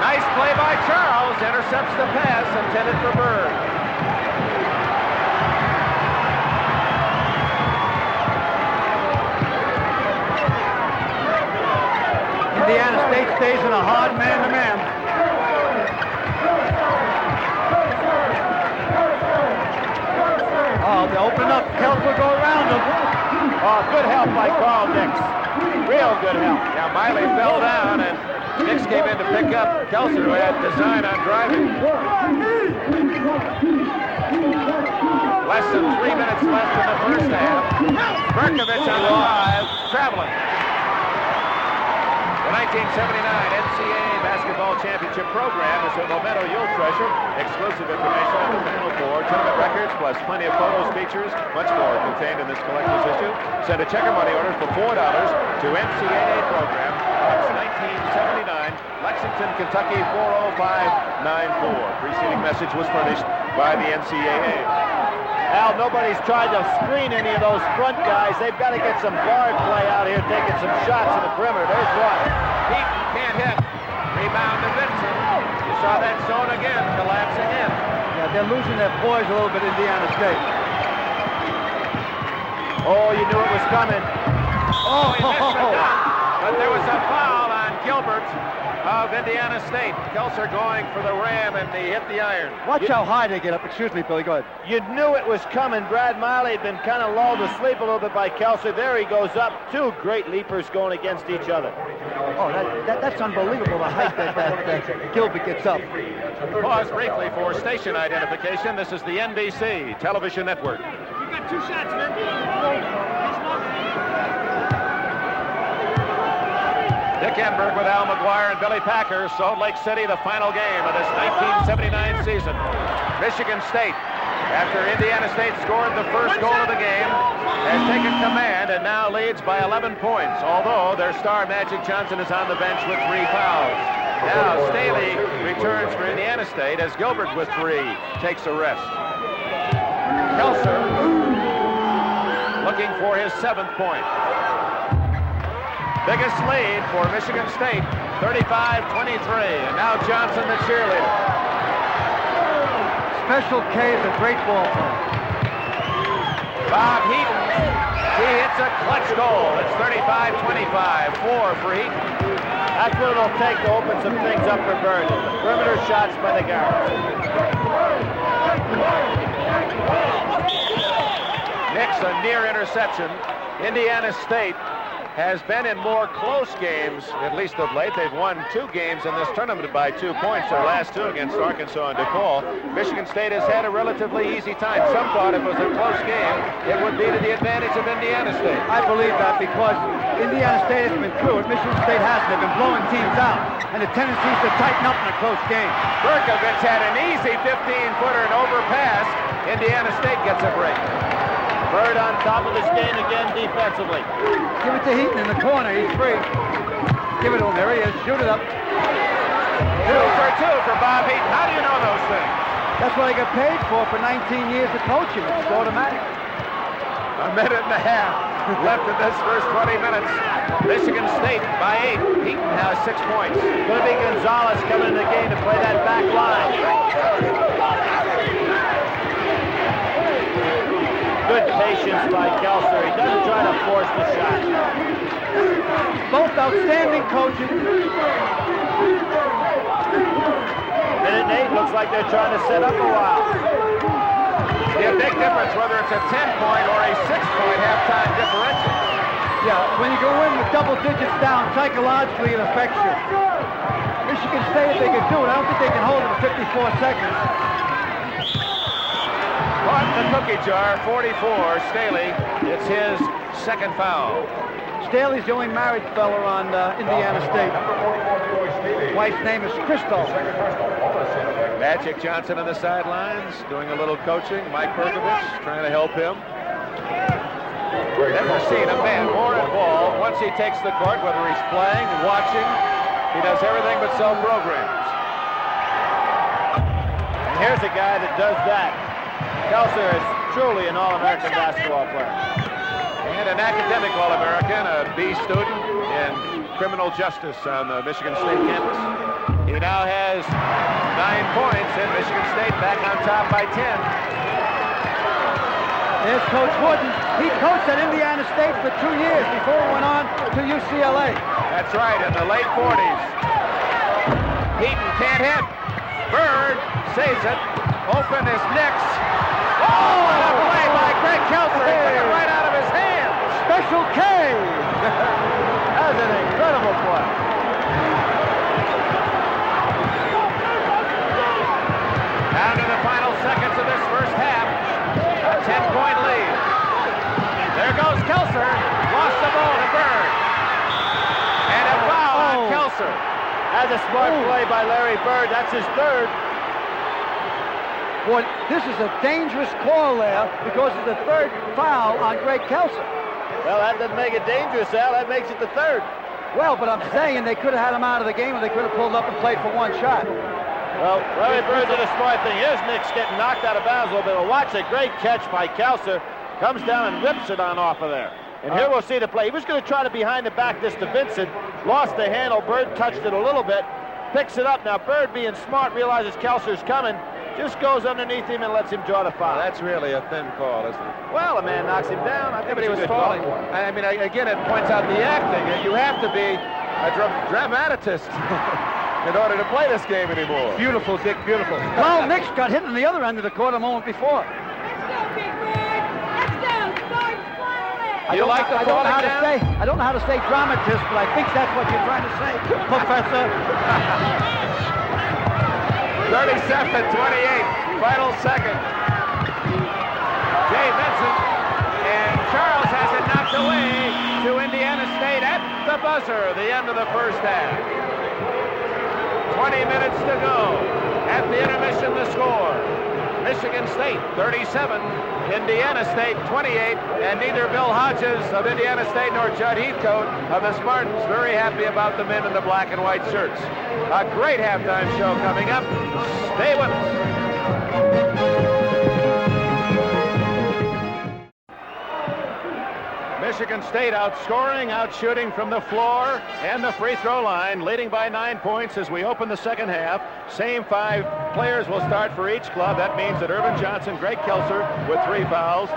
Nice play by Charles. Intercepts the pass intended for Bird. Indiana State stays in a hard man-to-man. Oh, they open up. Kelser will go around them. Oh, good help by Carl Nix. Real good help. Yeah, Miley fell down, and Nix came in to pick up Kelser, who had design on driving. Less than 3 minutes left in the first half. Berkovich on the 5, traveling. The 1979 NCAA Basketball Championship program is a memento you'll treasure. Exclusive information on the Final Four, tournament records, plus plenty of photos, features, much more contained in this collector's issue. Send a check or money order for $4 to NCAA program. That's 1979, Lexington, Kentucky 40594. Preceding message was furnished by the NCAA. Al, nobody's tried to screen any of those front guys. They've got to get some guard play out here, taking some shots in the perimeter. There's one. Heaton can't hit. Rebound to Vincent. You saw that zone again, collapsing in. Yeah, they're losing their poise a little bit, Indiana State. Oh, you knew it was coming. Oh, he missed the dunk. But there was a foul on Gilbert of Indiana State. Kelser going for the ram, and he hit the iron. Watch how high they get up. Excuse me, Billy, go ahead. You knew it was coming. Brad Miley had been kind of lulled to sleep a little bit by Kelser. There he goes up. Two great leapers going against each other. Oh, that's unbelievable, the height that Gilbert gets up. Pause briefly for station identification. This is the NBC television network. You got 2 shots, man. Dick Enberg with Al McGuire and Billy Packer, Salt Lake City, the final game of this 1979 season. Michigan State, after Indiana State scored the first goal of the game, has taken command and now leads by 11 points, although their star Magic Johnson is on the bench with 3 fouls. Now Staley returns for Indiana State as Gilbert with 3 takes a rest. Kelser looking for his 7th point. Biggest lead for Michigan State, 35-23, and now Johnson the cheerleader. Special K is a great ball player. Bob Heaton, he hits a clutch goal. It's 35-25, 4 for Heaton. That's what it'll take to open some things up for Bird. The perimeter shots by the guards. Nix, a near interception. Indiana State has been in more close games, at least of late. They've won 2 games in this tournament by 2 points, their last 2 against Arkansas and DePaul. Michigan State has had a relatively easy time. Some thought if it was a close game, it would be to the advantage of Indiana State. I believe that because Indiana State has been through it. Michigan State hasn't. They've been blowing teams out, and the tendency is to tighten up in a close game. Berkovich had an easy 15-footer and overpass. Indiana State gets a break. Bird on top of his game again defensively. Give it to Heaton in the corner. He's free. Give it to him. There he is. Shoot it up. 2 for 2 for Bob Heaton. How do you know those things? That's what I got paid for 19 years of coaching. It's automatic. A minute and a half left in this first 20 minutes. Michigan State by 8. Heaton has 6 points. Going to be Gonzalez coming in the game to play that back line. Good patience by Kelser. He doesn't try to force the shot. Both outstanding coaches. Minute 8 looks like they're trying to set up a while. See a big difference whether it's a 10-point or a 6-point halftime differential. Yeah, when you go in with double digits down, psychologically it affects you. Michigan State, if they can do it, I don't think they can hold it for 54 seconds. Caught in the cookie jar, 44, Staley. It's his 2nd foul. Staley's the only married fella on Indiana State. Wife's name is Crystal. Magic Johnson on the sidelines, doing a little coaching. Mike Berkovich trying to help him. Never seen a man more involved once he takes the court, whether he's playing, watching. He does everything but sell programs. And here's a guy that does that. Kelser is truly an All-American basketball player. And an academic All-American, a B student in criminal justice on the Michigan State campus. He now has 9 points, and Michigan State back on top by 10. There's Coach Wooden. He coached at Indiana State for 2 years before he went on to UCLA. That's right, in the late 40s. Heaton can't hit. Bird saves it. Open is Nix. Oh, what a play by Greg Kelser. He took it right out of his hand. Special K. That was an incredible play. Down to the final seconds of this first half. A 10-point lead. There goes Kelser. Lost the ball to Bird. And a foul on Kelser. That's a smart play by Larry Bird. That's his 3rd. Boy, this is a dangerous call there because it's the 3rd foul on Greg Kelser. Well, that doesn't make it dangerous, Al. That makes it the 3rd. Well, but I'm saying they could have had him out of the game, or they could have pulled up and played for 1 shot. Well, Larry Bird did a smart thing. Here's Nix getting knocked out of bounds a little bit. Well, watch a great catch by Kelser. Comes down and rips it on off of there. And here we'll see the play. He was going to try to behind the back this to Vincent. Lost the handle. Bird touched it a little bit. Picks it up. Now, Bird, being smart, realizes Kelser's coming. Just goes underneath him and lets him draw the foul. That's really a thin call, isn't it? Well, a man knocks him down. I think But he was falling. I mean, again, it points out the acting. You have to be a dramatist in order to play this game anymore. Beautiful, Dick, beautiful. Well, Nick's got hit on the other end of the court a moment before. I don't know how to say dramatist, but I think that's what you're trying to say, Professor. 37-28, final second. Jay Vincent, and Charles has it knocked away to Indiana State at the buzzer, the end of the first half. 20 minutes to go. At the intermission, the score. Michigan State 37, Indiana State 28, and neither Bill Hodges of Indiana State nor Jud Heathcote of the Spartans very happy about the men in the black and white shirts. A great halftime show coming up. Stay with us. Michigan State outscoring, outshooting from the floor and the free throw line, leading by 9 points as we open the second half. Same 5 players will start for each club. That means that Earvin Johnson, Greg Kelser with 3 fouls,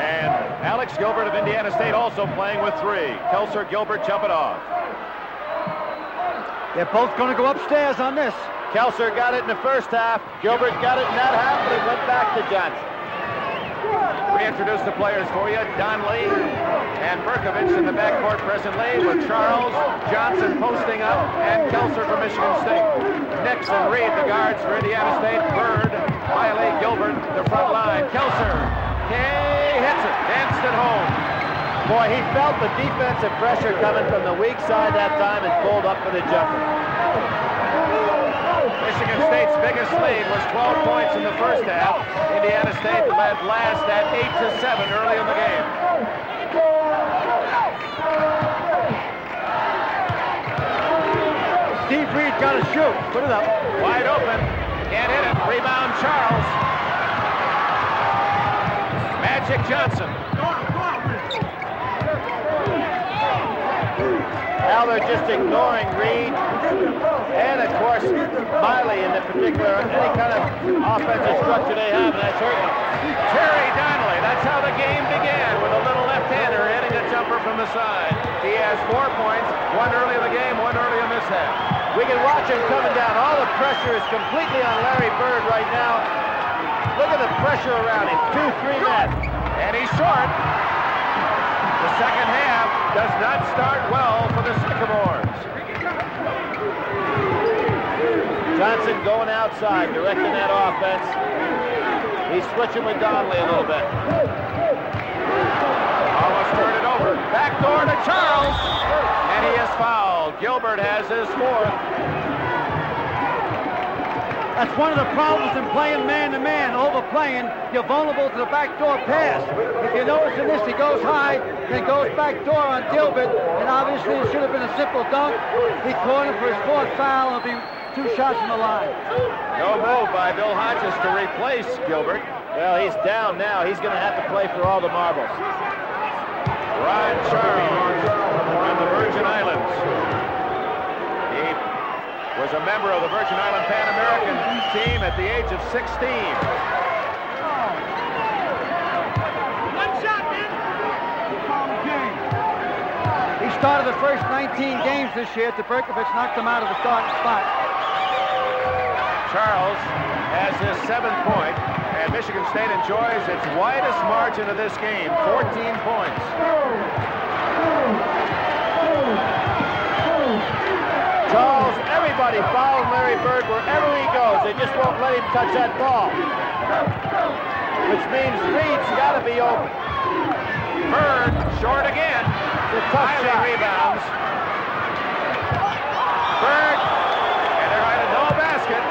and Alex Gilbert of Indiana State also playing with 3. Kelser, Gilbert, jump it off. They're both going to go upstairs on this. Kelser got it in the first half. Gilbert got it in that half, but it went back to Johnson. Reintroduce the players for you. Donnelly and Berkovich in the backcourt presently, with Charles, Johnson posting up, and Kelser for Michigan State. Nixon, Reed, the guards for Indiana State. Bird, Wiley, Gilbert, the front line. Kelser, hits it, danced it home. Boy, he felt the defensive pressure coming from the weak side that time and pulled up for the jumper. Michigan State's biggest lead was 12 points in the first half. Indiana State led last at 8-7 early in the game. Steve Reed got to shoot. Put it up. Wide open. Can't hit it. Rebound Charles. Magic Johnson. Now they're just ignoring Reed and, of course, Miley in the particular, any kind of offensive structure they have, and that's hurting them. Terry Donnelly, that's how the game began, with a little left-hander hitting a jumper from the side. He has 4 points, 1 early in the game, 1 early in this half. We can watch him coming down. All the pressure is completely on Larry Bird right now. Look at the pressure around him. 2-3 men. And he's short. The second half does not start well for the Sycamores. Johnson going outside, directing that offense. He's switching with Donnelly a little bit. Almost turned it over. Back door to Charles. And he is fouled. Gilbert has his 4th. That's one of the problems in playing man-to-man, overplaying. You're vulnerable to the backdoor pass. If you notice in this, he goes high, then goes backdoor on Gilbert, and obviously it should have been a simple dunk. He caught him for his 4th foul, and it'll be 2 shots from the line. No move by Bill Hodges to replace Gilbert. Well, he's down now. He's going to have to play for all the marbles. Ron Charles from the Virgin Islands. He was a member of the Virgin Island Pan American team at the age of 16. One shot, man. He started the first 19 games this year. Berkovich knocked him out of the starting spot. Charles has his 7th point, and Michigan State enjoys its widest margin of this game, 14 points. Charles, everybody follows Larry Bird wherever he goes. They just won't let him touch that ball. Which means Reed's got to be open. Bird, short again. It's a tough shot. Rebounds. Bird, and they're going to no basket.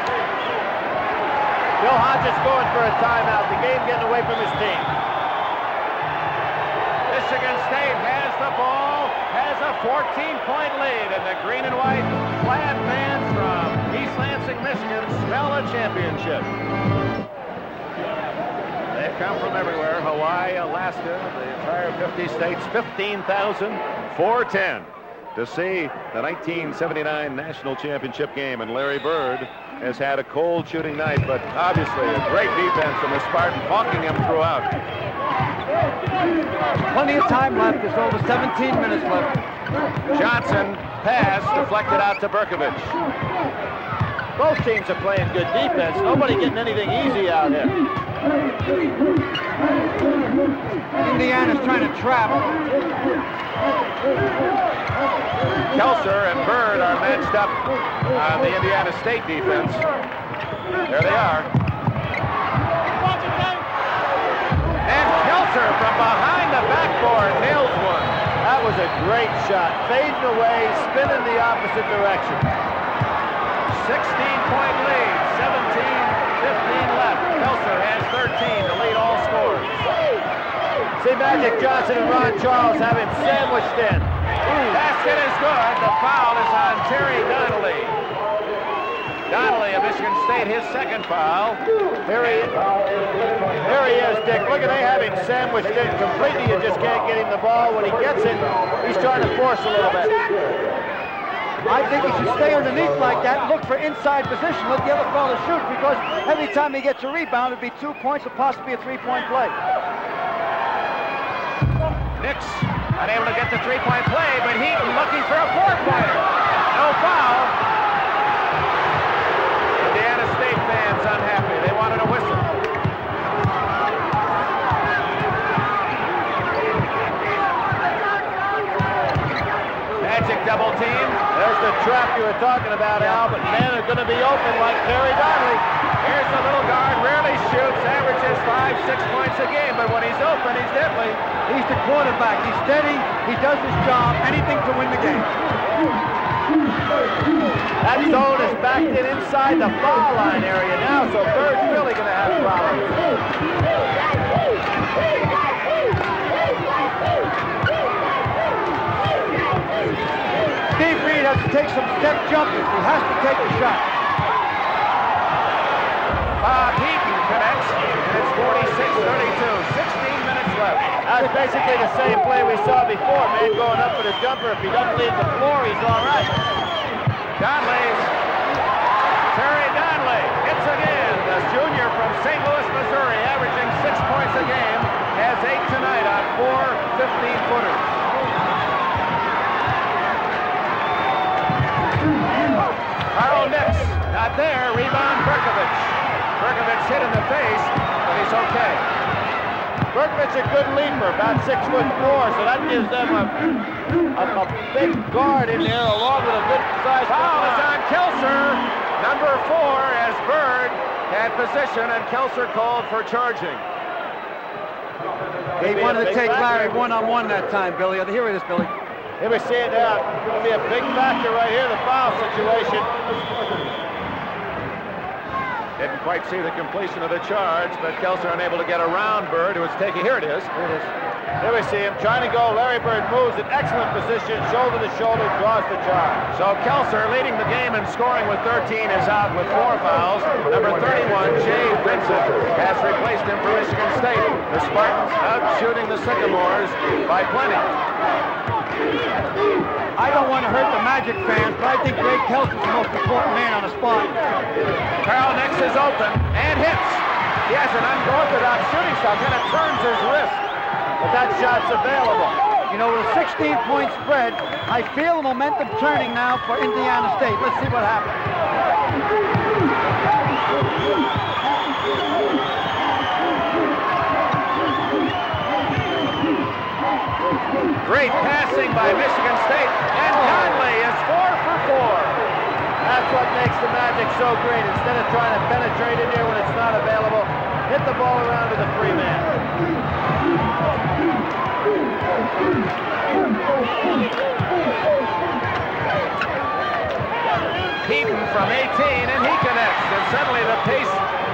Bill Hodges going for a timeout. The game getting away from his team. Michigan State has the ball, has a 14-point lead, and the green and white clad fans from East Lansing, Michigan smell a championship. They've come from everywhere, Hawaii, Alaska, the entire 50 states, 15,410 to see the 1979 national championship game, and Larry Bird has had a cold shooting night, but obviously a great defense from the Spartan, hawking him throughout. Plenty of time left. There's over 17 minutes left. Johnson pass deflected out to Berkovich. Both teams are playing good defense. Nobody getting anything easy out here. Indiana's trying to trap. Kelser and Bird are matched up on the Indiana State defense. There they are. And Kelser from behind the backboard nails one. That was a great shot. Fading away, spinning the opposite direction. 16-point lead, 17-15 left. Kelser has 13 to lead all scores. See Magic Johnson and Ron Charles have him sandwiched in. Basket is good. The foul is on Terry Donnelly. Donnelly of Michigan State, his second foul. Here he is, Dick. Look at they have him sandwiched in completely. You just can't get him the ball. When he gets it, he's trying to force a little bit. I think he should stay underneath like that and look for inside position. Let the other fellow shoot, because every time he gets a rebound, it'd be 2 points or possibly a 3-point play. Knicks unable to get the 3-point play, but Heaton looking for a 4-pointer. No foul. Indiana State fans unhappy. They wanted a whistle. Magic double team. There's the trap you were talking about, Al, but men are going to be open like Terry Donnelly. Here's the little guard, rarely shoots, averages 5-6 points a game, but when he's open, he's deadly. He's the quarterback. He's steady. He does his job. Anything to win the game. That zone is backed in inside the foul line area now, so Bird's really going to have problems. Steve Reed has to take some step jumpers. He has to take a shot. Heaton connects, and it's 46-32. 16 minutes left. That's basically the same play we saw before. Man going up for the jumper. If he doesn't leave the floor, he's all right. Terry Donnelly hits again. The junior from St. Louis, Missouri, averaging 6 points a game, has 8 tonight on 4 15-footers. Carl Nix, not there. Rebound Berkovich. Berkovich hit in the face, but he's okay. Berkovich a good leaper, about 6'4", so that gives them a big guard in there along with a good size. Foul is on Kelser, number 4, as Bird had position and Kelser called for charging. He wanted to take Larry one-on-one that time, Billy. Here it is, Billy. Here we see it now. It's going to be a big factor right here, the foul situation. Didn't quite see the completion of the charge, but Kelser unable to get around Bird, who was taking. Here it is. Here it is. Here we see him trying to go. Larry Bird moves in excellent position, shoulder to shoulder, draws the charge. So Kelser, leading the game and scoring with 13, is out with 4 fouls. Number 31, Jay Vincent, has replaced him for Michigan State. The Spartans out shooting the Sycamores by plenty. I don't want to hurt the Magic fans, but I think Greg Kelser's the most important man on the spot. Carl Nix is open and hits. He has an unorthodox shooting shot, and it turns his wrist. But that shot's available. You know, with a 16-point spread, I feel the momentum turning now for Indiana State. Let's see what happens. Great passing by Michigan State, and Conley is 4 for 4. That's what makes the Magic so great. Instead of trying to penetrate in here when it's not available, hit the ball around to the free man. Heaton from 18, and he connects, and suddenly the pace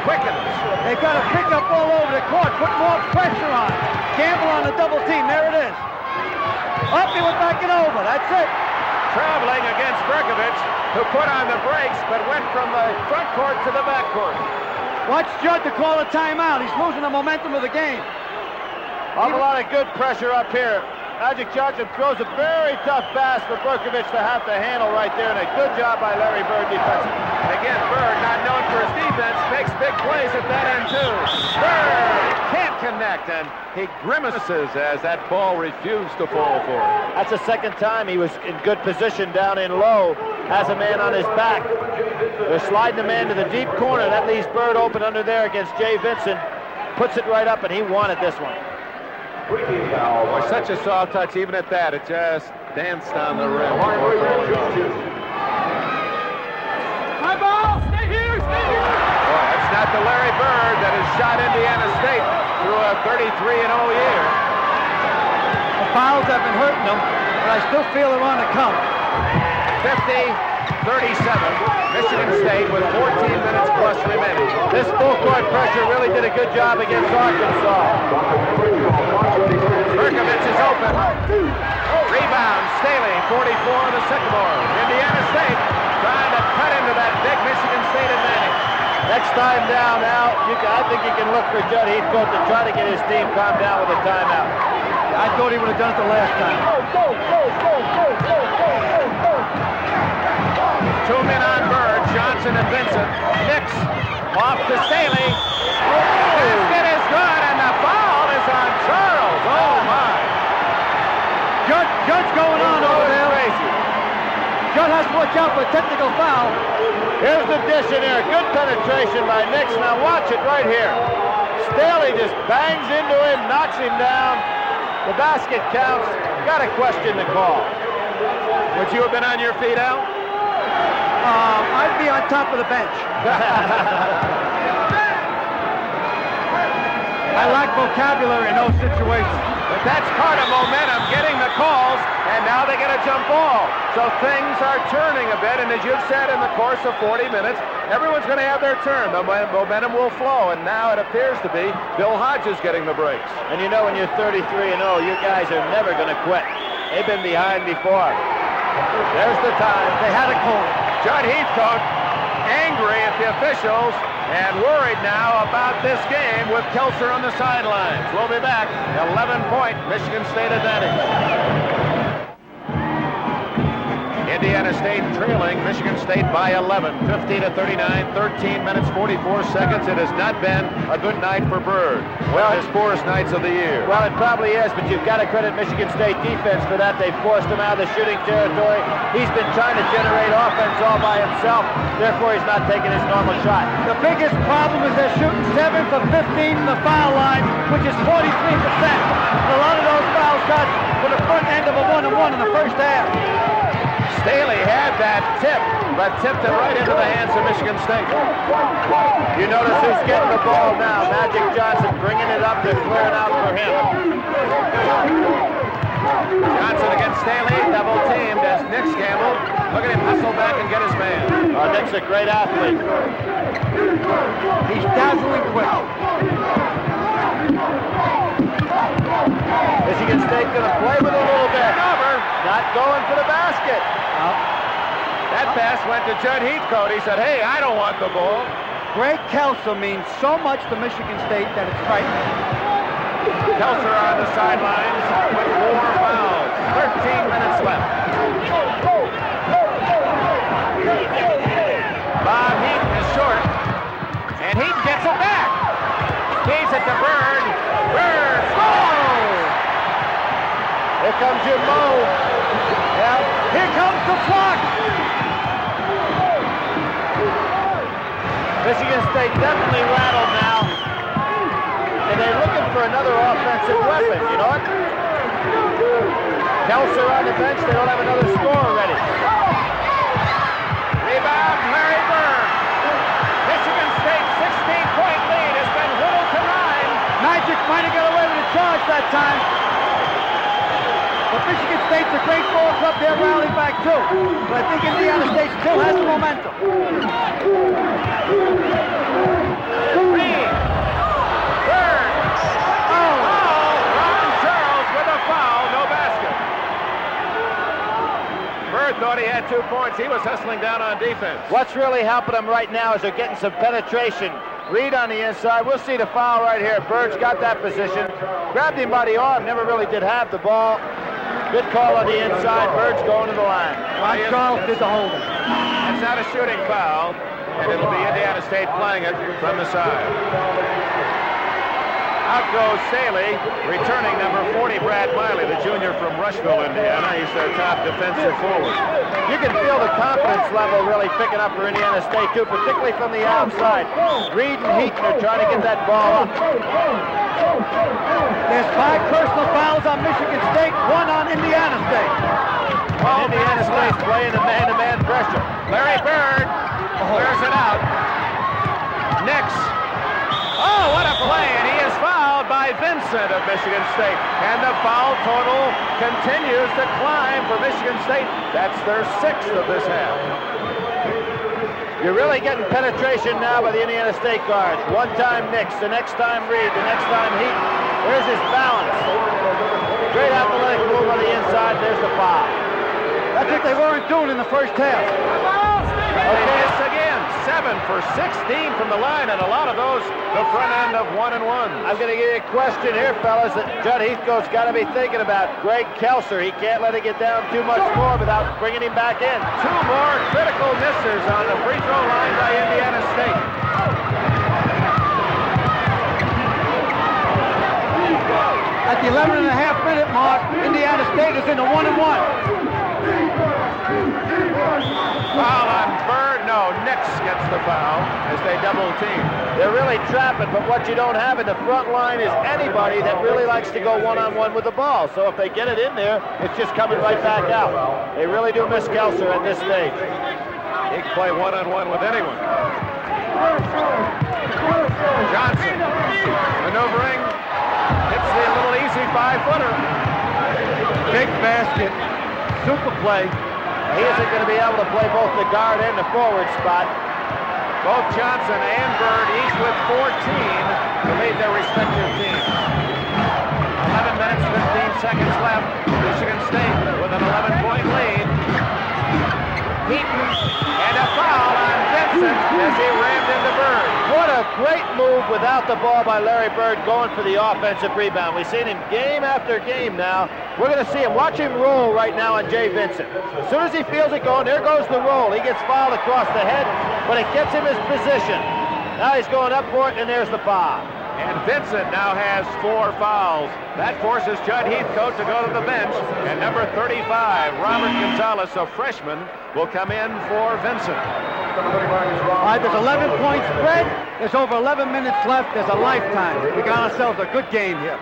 quickens. They've got to pick up all over the court, put more pressure on. Gamble on the double team, there it is. Up, he was backing over, that's it. Traveling against Berkovich, who put on the brakes, but went from the front court to the back court. Watch Jud to call a timeout. He's losing the momentum of the game. A lot of good pressure up here. Magic Johnson throws a very tough pass for Berkovich to have to handle right there, and a good job by Larry Bird defensively. And again, Bird, not known for his defense, makes big plays at that end too. Bird can't connect, and he grimaces as that ball refused to fall for him. That's the second time he was in good position down in low, has a man on his back. They're sliding the man to the deep corner. That leaves Bird open under there against Jay Vincent. Puts it right up, and he wanted this one. Oh, such a soft touch, even at that. It just danced on the rim. High ball! Stay here! Stay here! Boy, that's not the Larry Bird that has shot Indiana State through a 33-0 year. The fouls have been hurting them, but I still feel they're on the come. 50-37, Michigan State with 14 minutes plus remaining. This full court pressure really did a good job against Arkansas. Berkovich is open. Rebound, Staley, 44 of the Sycamores. Indiana State trying to cut into that big Michigan State advantage. Next time down, Al, I think you can look for Jud Heathcote to try to get his team calmed down with a timeout. I thought he would have done it the last time. Two men on Bird, Johnson and Vincent. Nix off to Staley. Basket is good, and the foul is on Charles. Oh, my. Jud's going on over there. Crazy. Jud has to watch out for a technical foul. Here's the dish in there. Good penetration by Nix. Now watch it right here. Staley just bangs into him, knocks him down. The basket counts. Got to question the call. Would you have been on your feet, Al? I'd be on top of the bench. I lack vocabulary in those situations. But that's part of momentum, getting the calls, and now they get a jump ball. So things are turning a bit, and as you've said, in the course of 40 minutes, everyone's going to have their turn. The momentum will flow, and now it appears to be Bill Hodges getting the breaks. And you know when you're 33-0, you guys are never going to quit. They've been behind before. There's the time. They had a call. Jud Heathcote angry at the officials and worried now about this game with Kelser on the sidelines. We'll be back. 11-point Michigan State advantage. Indiana State trailing Michigan State by 11, 50-39, 13 minutes, 44 seconds. It has not been a good night for Bird. Well, his poorest nights of the year. Well, it probably is, but you've got to credit Michigan State defense for that. They forced him out of the shooting territory. He's been trying to generate offense all by himself. Therefore, he's not taking his normal shot. The biggest problem is they're shooting 7 for 15 from the foul line, which is 43%. And a lot of those foul shots were the front end of a 1-on-1 in the first half. Staley had that tip, but tipped it right into the hands of Michigan State. You notice who's getting the ball now. Magic Johnson bringing it up. They're clearing out for him. Johnson against Staley, double teamed as Nix gambled. Look at him hustle back and get his man. Nick's a great athlete. He's dazzling quick. Michigan State going to play with a little bit. Not going for the basket. That pass went to Jud Heathcote. He said, hey, I don't want the ball. Greg Kelser means so much to Michigan State that it's frightening. Kelser on the sidelines with 4 fouls. 13 minutes left. Bob Heaton is short, and Heaton gets it back. Feeds it to Bird. Bird. Oh! Here comes your Mo. Yeah. Here comes the clock. Michigan State definitely rattled now. And they're looking for another offensive weapon, you know what? Kelser on the bench, they don't have another scorer ready. Rebound, Larry Bird. Michigan State's 16-point lead has been whittled to 9. Magic might have got away with a charge that time. But Michigan State's a great ball club. They're rallying back too. But I think Indiana State still has the momentum. Green. Bird. Oh! Ron Charles with a foul. No basket. Bird thought he had 2 points. He was hustling down on defense. What's really helping them right now is they're getting some penetration. Reed on the inside. We'll see the foul right here. Bird's got that position. Grabbed him by the arm. Never really did have the ball. Good call on the inside. Bird's going to the line. Ron Charles did the holding. That's not a shooting foul, and it'll be Indiana State playing it from the side. Out goes Saley, returning number 40, Brad Miley, the junior from Rushville, Indiana. He's their top defensive forward. You can feel the confidence level really picking up for Indiana State, too, particularly from the outside. Reed and Heaton are trying to get that ball up. There's 5 personal fouls on Michigan State, 1 on Indiana State. Indiana State's playing the man-to-man pressure. Larry Bird clears it out. Nix. Oh, what a play, and he is fouled by Vincent of Michigan State. And the foul total continues to climb for Michigan State. That's their 6th of this half. You're really getting penetration now by the Indiana State guards. One time Nix, the next time Reed, the next time Heaton. There's his balance. Great athletic move on the inside. There's the foul. That's what they weren't doing in the first half. Okay, it's again 7 for 16 from the line, and a lot of those the front end of 1-and-1. I'm going to give you a question here, fellas, that Jud Heathcote's got to be thinking about. Greg Kelser, he can't let it get down too much more without bringing him back in. 2 more critical misses on the free throw line by Indiana State. At the 11.5-minute mark, Indiana State is in the 1-and-1. Foul on Bird. No, Nix gets the foul as they double team. They're really trapping, but what you don't have in the front line is anybody that really likes to go one-on-one with the ball. So if they get it in there, it's just coming right back out. They really do miss Kelser at this stage. He can play one-on-one with anyone. Johnson maneuvering. Hits the little easy 5-footer. Big basket. Super play. He isn't going to be able to play both the guard and the forward spot. Both Johnson and Bird, each with 14 to lead their respective teams. 11 minutes, 15 seconds left. Michigan State with an 11-point lead. Heaton and a foul on Vincent as he rammed into Bird. What a great move without the ball by Larry Bird going for the offensive rebound. We've seen him game after game now. We're going to see him. Watch him roll right now on Jay Vincent. As soon as he feels it going, there goes the roll. He gets fouled across the head, but it gets him his position. Now he's going up for it, and there's the foul. And Vincent now has 4 fouls. That forces Jud Heathcote to go to the bench. And number 35, Robert Gonzalez, a freshman, will come in for Vincent. All right, there's 11-point spread. There's over 11 minutes left. There's a lifetime. We got ourselves a good game here.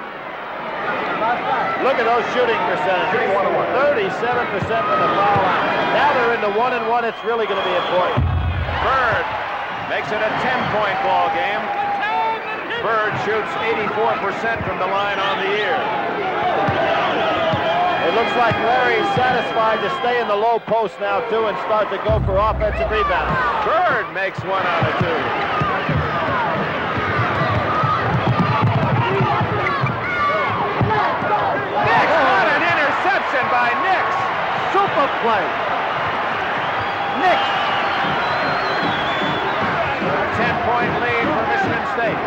Look at those shooting percentages. 37% from the foul line. Now they're in the 1-and-1. It's really going to be important. Bird makes it a 10-point ball game. Bird shoots 84% from the line on the year. It looks like Larry's satisfied to stay in the low post now, too, and start to go for offensive rebounds. Bird makes 1 out of 2. Nix, what an interception by Nix. Super play. Nix. 10-point lead for Michigan State.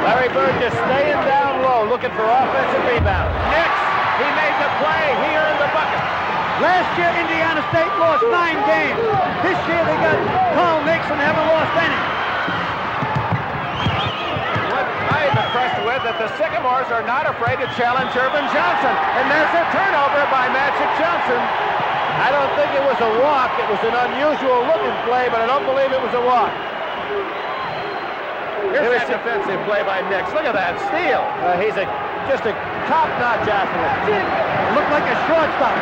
Larry Bird just staying down low, looking for offensive rebounds. Nix, he made the play. He earned the bucket. Last year, Indiana State lost 9 games. This year, they got Carl Nix and haven't lost any. What I am impressed with that the Sycamores are not afraid to challenge Earvin Johnson. And there's a turnover by Magic Johnson. I don't think it was a walk. It was an unusual looking play, but I don't believe it was a walk. Here's that defensive play by Nix. Look at that steal. He's just a top-notch athlete. Looked like a shortstop.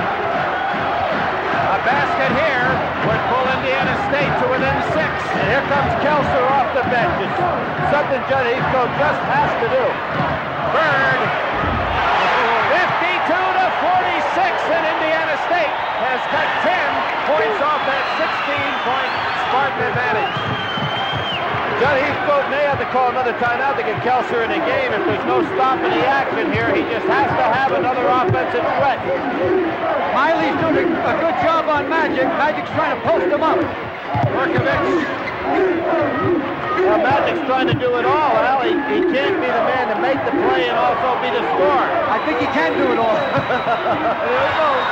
A basket here would pull Indiana State to within 6. And here comes Kelser off the bench. It's something Jud Heathcote just has to do. Bird, 52-46, and Indiana State has cut 10 points off that 16-point Spartan advantage. Jud Heathcote may have to call another timeout to get Kelser in the game. If there's no stopping the action here, he just has to have another offensive threat. Miley's doing a good job on Magic. Magic's trying to post him up. Well, Magic's trying to do it all, Al. He can't be the man to make the play and also be the scorer. I think he can do it all. There he goes.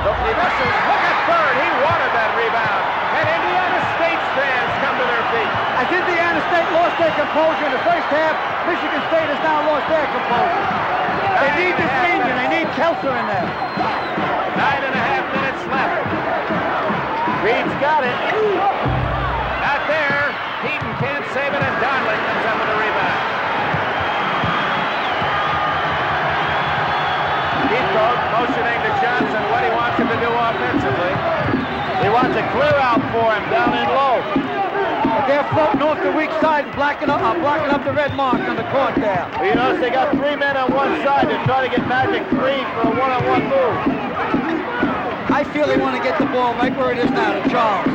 He misses. Look at Bird. He wanted that rebound. And Indiana State's fans come to their feet. As Indiana State lost their composure in the first half. Michigan State has now lost their composure. They need the senior. They need Kelser in there. 9.5 minutes left. Reed's got it. Not there. Heaton can't save it, and Donley comes up with a rebound. Heathcote motioning to Johnson what he wants him to do offensively. He wants a clear out for him down in low. But they're floating off the weak side and blocking up the red mark on the court there. Well, you notice they got 3 men on one side. They're trying to get Magic free for a one-on-one move. I feel they want to get the ball right where it is now to Charles.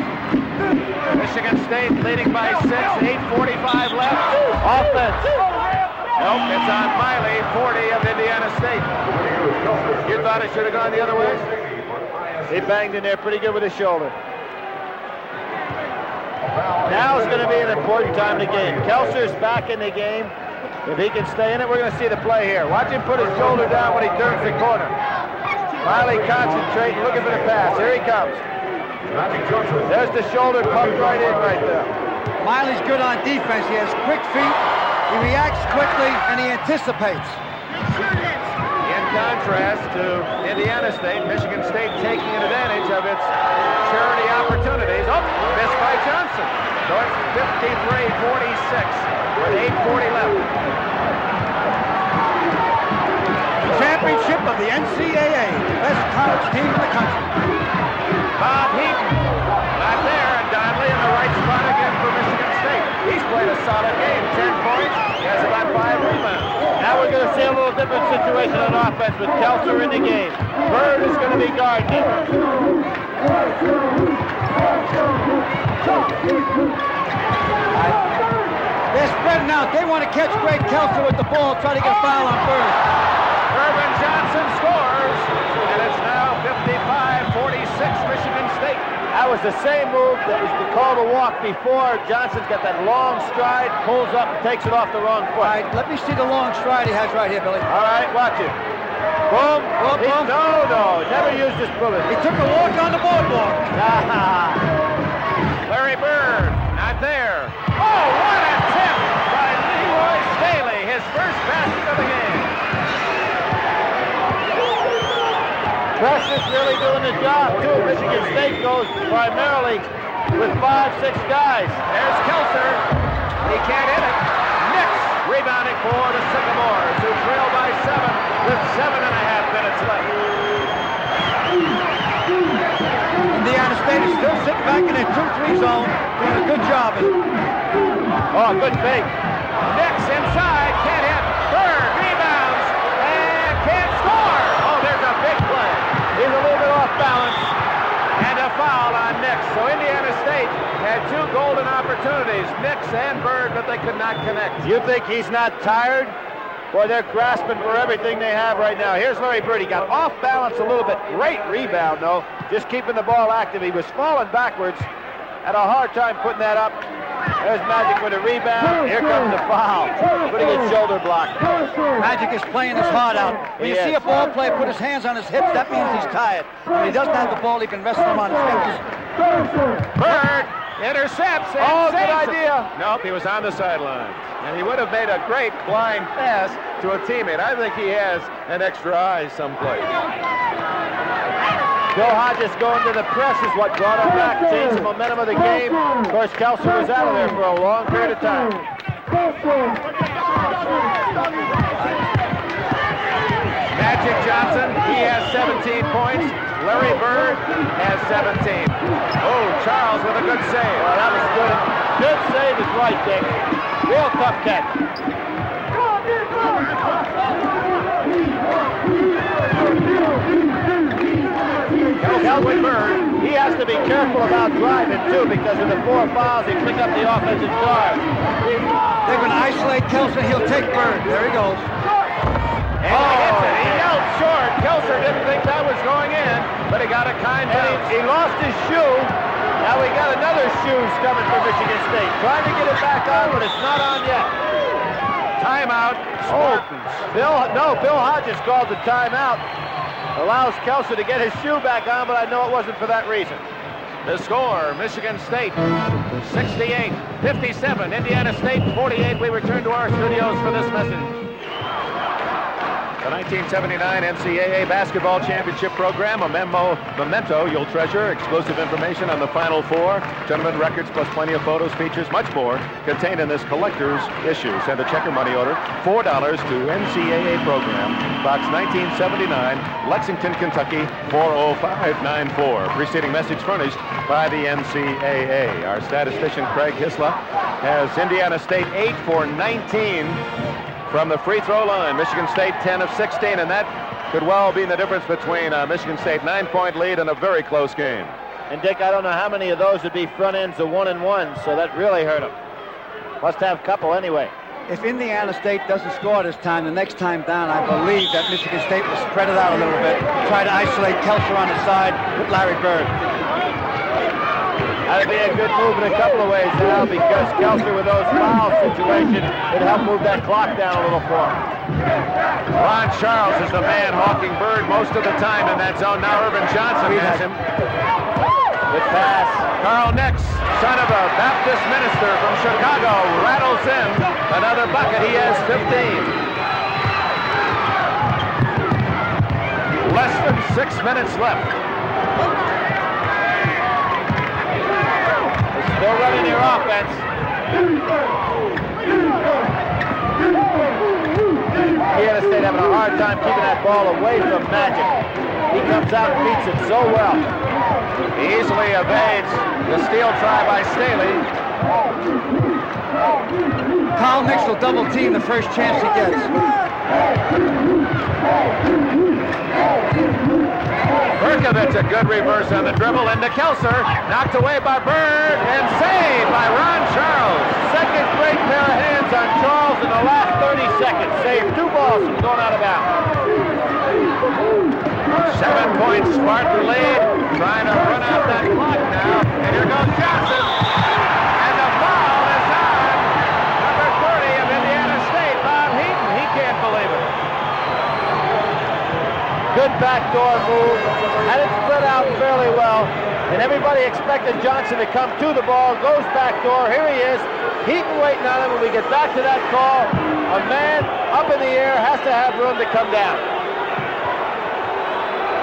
Michigan State leading by 6, 8:45 left. Offense. Nope, it's on Miley, 40 of Indiana State. You thought it should have gone the other way? He banged in there pretty good with his shoulder. Now is going to be an important time in the game. Kelser's back in the game. If he can stay in it, we're going to see the play here. Watch him put his shoulder down when he turns the corner. Miley concentrating, looking for the pass. Here he comes. There's the shoulder pumped right in right there. Miley's good on defense. He has quick feet. He reacts quickly, and he anticipates. In contrast to Indiana State, Michigan State taking advantage of its charity opportunities. Oh, missed by Johnson. So it's 53-46 with 8:40 left. Championship of the NCAA, the best college team in the country. Bob Heaton, not there, and Donley in the right spot again for Michigan State. He's played a solid game, 10 points, he has about 5 rebounds. Now we're going to see a little different situation on offense with Kelser in the game. Bird is going to be guarding him. They're spreading out. They want to catch Greg Kelser with the ball, try to get a foul on Bird. Earvin Johnson scores, and it's now 55-46 Michigan State. That was the same move that was called a walk before. Johnson's got that long stride, pulls up and takes it off the wrong foot. All right, let me see the long stride he has right here, Billy. All right, watch it. Boom, boom, boom. No, never used this bullet. He took a walk on the boardwalk. Larry Bird, not there. Oh, what a tip by Leroy Staley, his first basket of the game. Precious really doing the job, too. Michigan State goes primarily with 5-6 guys. There's Kelser. He can't hit it. Nix rebounding for the Sycamores, who trail by 7 with 7.5 minutes left. Indiana State is still sitting back in their 2-3 zone, doing a good job. Oh, good fake. Nix inside, can't hit. Bird rebounds and can't score. Oh, there's a big play. He's a little bit off balance. And a foul on Nix. So Indiana State had 2 golden opportunities, Nix and Bird, but they could not connect. You think he's not tired? Boy, they're grasping for everything they have right now. Here's Larry Bird. He got off balance a little bit. Great rebound, though. Just keeping the ball active. He was falling backwards. Had a hard time putting that up. There's Magic with a rebound. Here comes the foul. Pretty good shoulder block. Magic is playing his heart out. When you see a ball player put his hands on his hips, that means he's tired. When he doesn't have the ball, he can rest him on his hips. Bird intercepts. Oh, good idea. Nope, he was on the sideline. And he would have made a great flying pass to a teammate. I think he has an extra eye someplace. Bill Hodges going to the press is what brought him back, changed the momentum of the game. Of course, Kelser was out of there for a long period of time. Magic Johnson, he has 17 points. Larry Bird has 17. Oh, Charles with a good save. Well, that was good. Good save is right, Dick. Real tough catch. Kelvin Bird, he has to be careful about driving, too, because of the 4 fouls. He picked up the offensive charge. They're going to isolate Kelser. He'll take Bird. There he goes. And he hits it. He yelled short. Kelser didn't think that was going in, but he got a kind bounce. He lost his shoe. Now we got another shoes coming for Michigan State. Trying to get it back on, but it's not on yet. Timeout, Spartans. Bill Hodges called the timeout. Allows Kelser to get his shoe back on, but I know it wasn't for that reason. The score, Michigan State 68-57, Indiana State 48. We return to our studios for this message. The 1979 NCAA Basketball Championship Program, a memento you'll treasure, exclusive information on the Final Four, tournament records, plus plenty of photos, features, much more, contained in this collector's issue. Send a check or money order, $4 to NCAA Program, Box 1979, Lexington, Kentucky, 40594. Preceding message furnished by the NCAA. Our statistician, Craig Hisla, has Indiana State 8 for 19 from the free throw line. Michigan State 10 of 16, and that could well be the difference between Michigan State 9-point lead and a very close game. And Dick, I don't know how many of those would be front ends of 1-and-1, so that really hurt them. Must have a couple anyway. If Indiana State doesn't score this time, the next time down, I believe that Michigan State will spread it out a little bit, try to isolate Kelser on the side with Larry Bird. That'd be a good move in a couple of ways now, because Kelser with those foul situations would help move that clock down a little for him. Ron Charles is the man hawking Bird most of the time in that zone. Now Earvin Johnson has him. Good pass. Carl Nix, son of a Baptist minister from Chicago, rattles in another bucket. He has 15. Less than 6 minutes left. They're running their offense. Indiana State having a hard time keeping that ball away from Magic. He comes out and beats it so well. He easily evades the steal try by Staley. Carl Nix will double team the first chance he gets. Berkovich, a good reverse on the dribble into Kelser, knocked away by Bird and saved by Ron Charles. Second great pair of hands on Charles in the last 30 seconds. Saved 2 balls from going out of bounds. 7-point Spartan lead, trying to run out that clock now. And here goes Johnson. And the foul is on number 30 of Indiana State, Bob Heaton. He can't believe it. Good backdoor move. Had it spread out fairly well. And everybody expected Johnson to come to the ball. Goes backdoor. Here he is. Heaton waiting on him. When we get back to that call, a man up in the air has to have room to come down.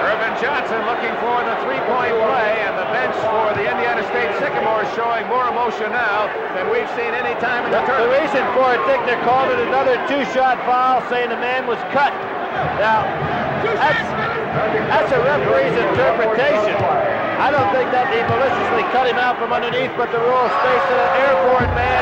Earvin Johnson looking for the three-point play, and the bench for the Indiana State Sycamores showing more emotion now than we've seen any time in the tournament. The reason for it, Dick, they called it another 2-shot foul, saying the man was cut. Now, that's a referee's interpretation. I don't think that he maliciously cut him out from underneath, but the rule states that an airborne man,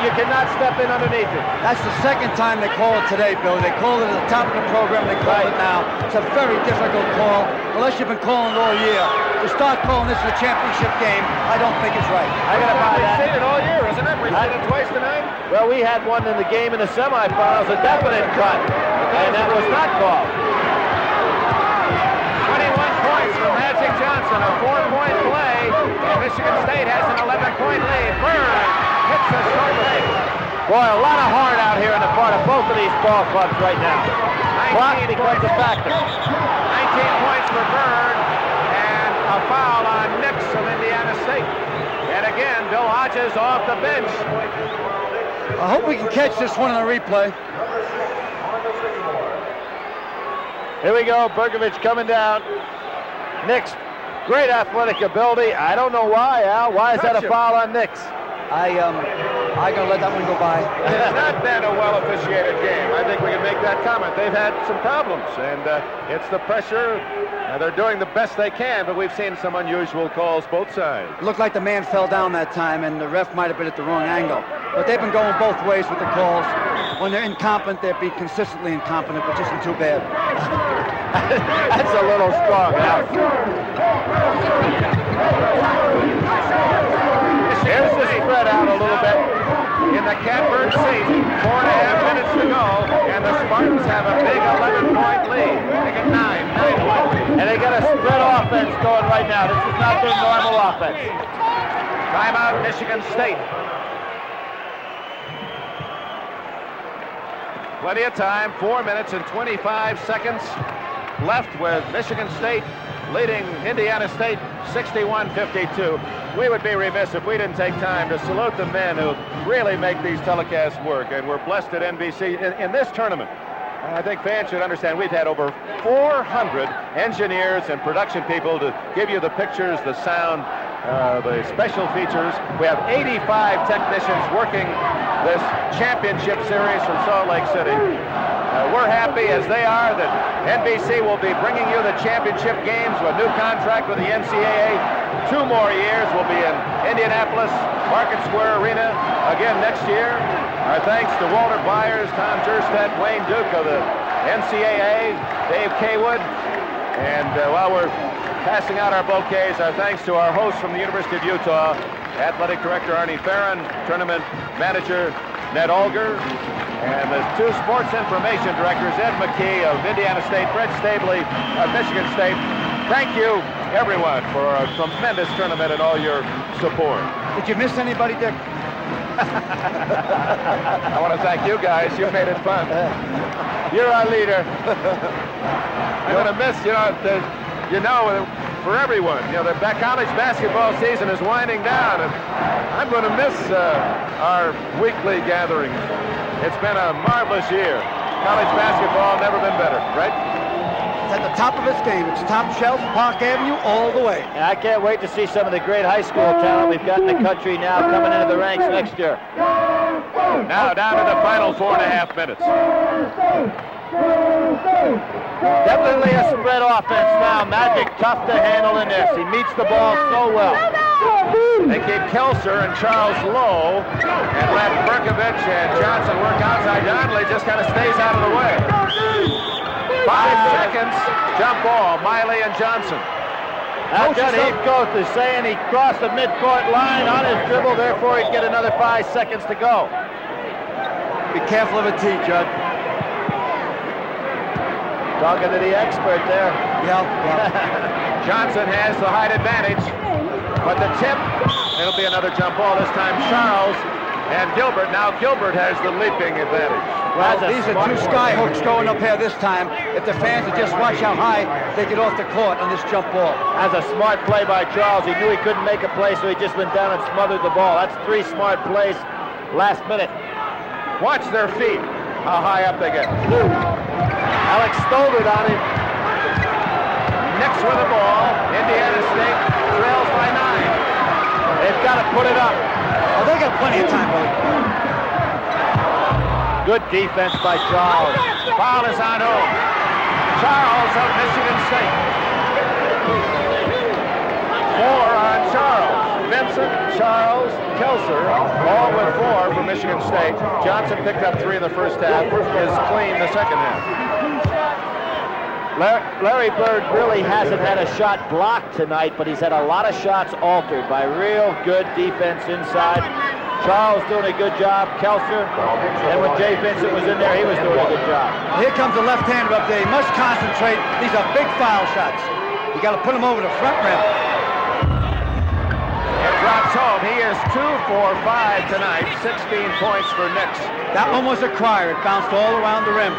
you cannot step in underneath it. That's the second time they call it today, Bill. They called it at the top of the program, they call it now. It's a very difficult call, unless you've been calling it all year. To start calling this a championship game, I don't think it's right. I gotta buy that. We've seen it all year, isn't it? We've seen it twice tonight. Well, we had one in the game in the semifinals, a definite cut, and that was not called. 21 points for Magic Johnson, a 4-point play, and Michigan State has an 11-point lead. Bird hits the short leg. Boy, a lot of heart out here on the part of both of these ball clubs right now. Clock becomes a factor. 19 points for Bird, and a foul on Nix of Indiana State. And again, Bill Hodges off the bench. I hope we can catch this one on the replay. Here we go, Berkovich coming down. Nix, great athletic ability. I don't know why, Al. Why is that a foul on Nix? I gotta let that one go by. It's not been a well-officiated game. I think we can make that comment. They've had some problems, and it's the pressure. They're doing the best they can, but we've seen some unusual calls both sides. It looked like the man fell down that time, and the ref might have been at the wrong angle. But they've been going both ways with the calls. When they're incompetent, they're being consistently incompetent, which isn't too bad. That's a little strong, Al. Here's the spread out a little bit. In the catbird seat, 4.5 minutes to go, and the Spartans have a big 11-point lead. They get 9 points. And they got a spread offense going right now. This is not their normal offense. Timeout, Michigan State. Plenty of time, 4 minutes and 25 seconds left with Michigan State leading Indiana State 61-52. We would be remiss if we didn't take time to salute the men who really make these telecasts work, and we're blessed at NBC in this tournament. I think fans should understand we've had over 400 engineers and production people to give you the pictures, the sound, the special features. We have 85 technicians working this championship series from Salt Lake City. We're happy, as they are, that NBC will be bringing you the championship games with a new contract with the NCAA. 2 more years. We'll be in Indianapolis, Market Square Arena again next year. Our thanks to Walter Byers, Tom Jerstedt, Wayne Duke of the NCAA, Dave Kaywood. And while we're passing out our bouquets, our thanks to our host from the University of Utah, Athletic Director Arnie Farron, Tournament Manager Ned Olger, and the 2 Sports Information Directors, Ed McKee of Indiana State, Fred Stabley of Michigan State. Thank you, everyone, for a tremendous tournament and all your support. Did you miss anybody, Dick? I want to thank you guys. You made it fun. You're our leader. I'm going to miss, for everyone. The college basketball season is winding down, and I'm going to miss our weekly gatherings. It's been a marvelous year. College basketball never been better, right? It's at the top of its game. It's top shelf, Park Avenue, all the way. And I can't wait to see some of the great high school talent we've got in the country now coming into the ranks next year. Now down to the final 4.5 minutes. Definitely a spread offense now. Magic tough to handle in this. He meets the ball so well. They keep Kelser and Charles low and let Berkovich and Johnson work outside. Donnelly just kind of stays out of the way. 5 seconds. Jump ball. Miley and Johnson. Jud Heathcote is saying he crossed the midcourt line on his dribble, therefore he'd get another 5 seconds to go. Be careful of a tee, Judd. Talking to the expert there. Yeah. Johnson has the height advantage, but the tip, it'll be another jump ball. This time Charles and Gilbert. Now Gilbert has the leaping advantage. Well, these are 2 sky hooks going up here this time. If the fans would just watch how high they get off the court on this jump ball. That's a smart play by Charles. He knew he couldn't make a play, so he just went down and smothered the ball. That's 3 smart plays last minute. Watch their feet, how high up they get. Alex stole it on him. Knicks with the ball. Indiana State trails by 9. They've got to put it up. Oh, they got plenty of time, Billy. Good defense by Charles. Foul is on who? Charles of Michigan State. 4 on Charles. Vincent, Charles, Kelser, all with 4 for Michigan State. Johnson picked up 3 in the first half. Is clean the second half. Larry Bird really hasn't had a shot blocked tonight, but he's had a lot of shots altered by real good defense inside. Charles doing a good job, Kelser, and when Jay Vincent was in there, he was doing a good job. Here comes the left-hander up there. He must concentrate. These are big foul shots. You got to put him over the front rim. It drops home. He is 2 for 5 tonight. 16 points for Knicks. That one was a crier. It bounced all around the rim.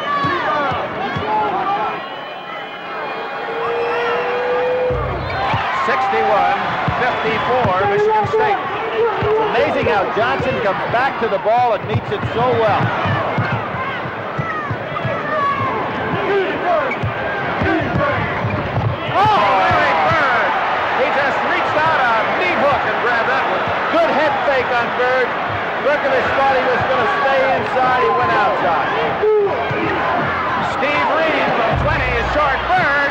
61-54, Michigan State. It's amazing how Johnson comes back to the ball and meets it so well. Oh, Larry Bird! He just reached out a knee hook and grabbed that one. Good head fake on Bird. Berkovich thought he was going to stay inside. He went outside. Steve Reed from 20 is short. Bird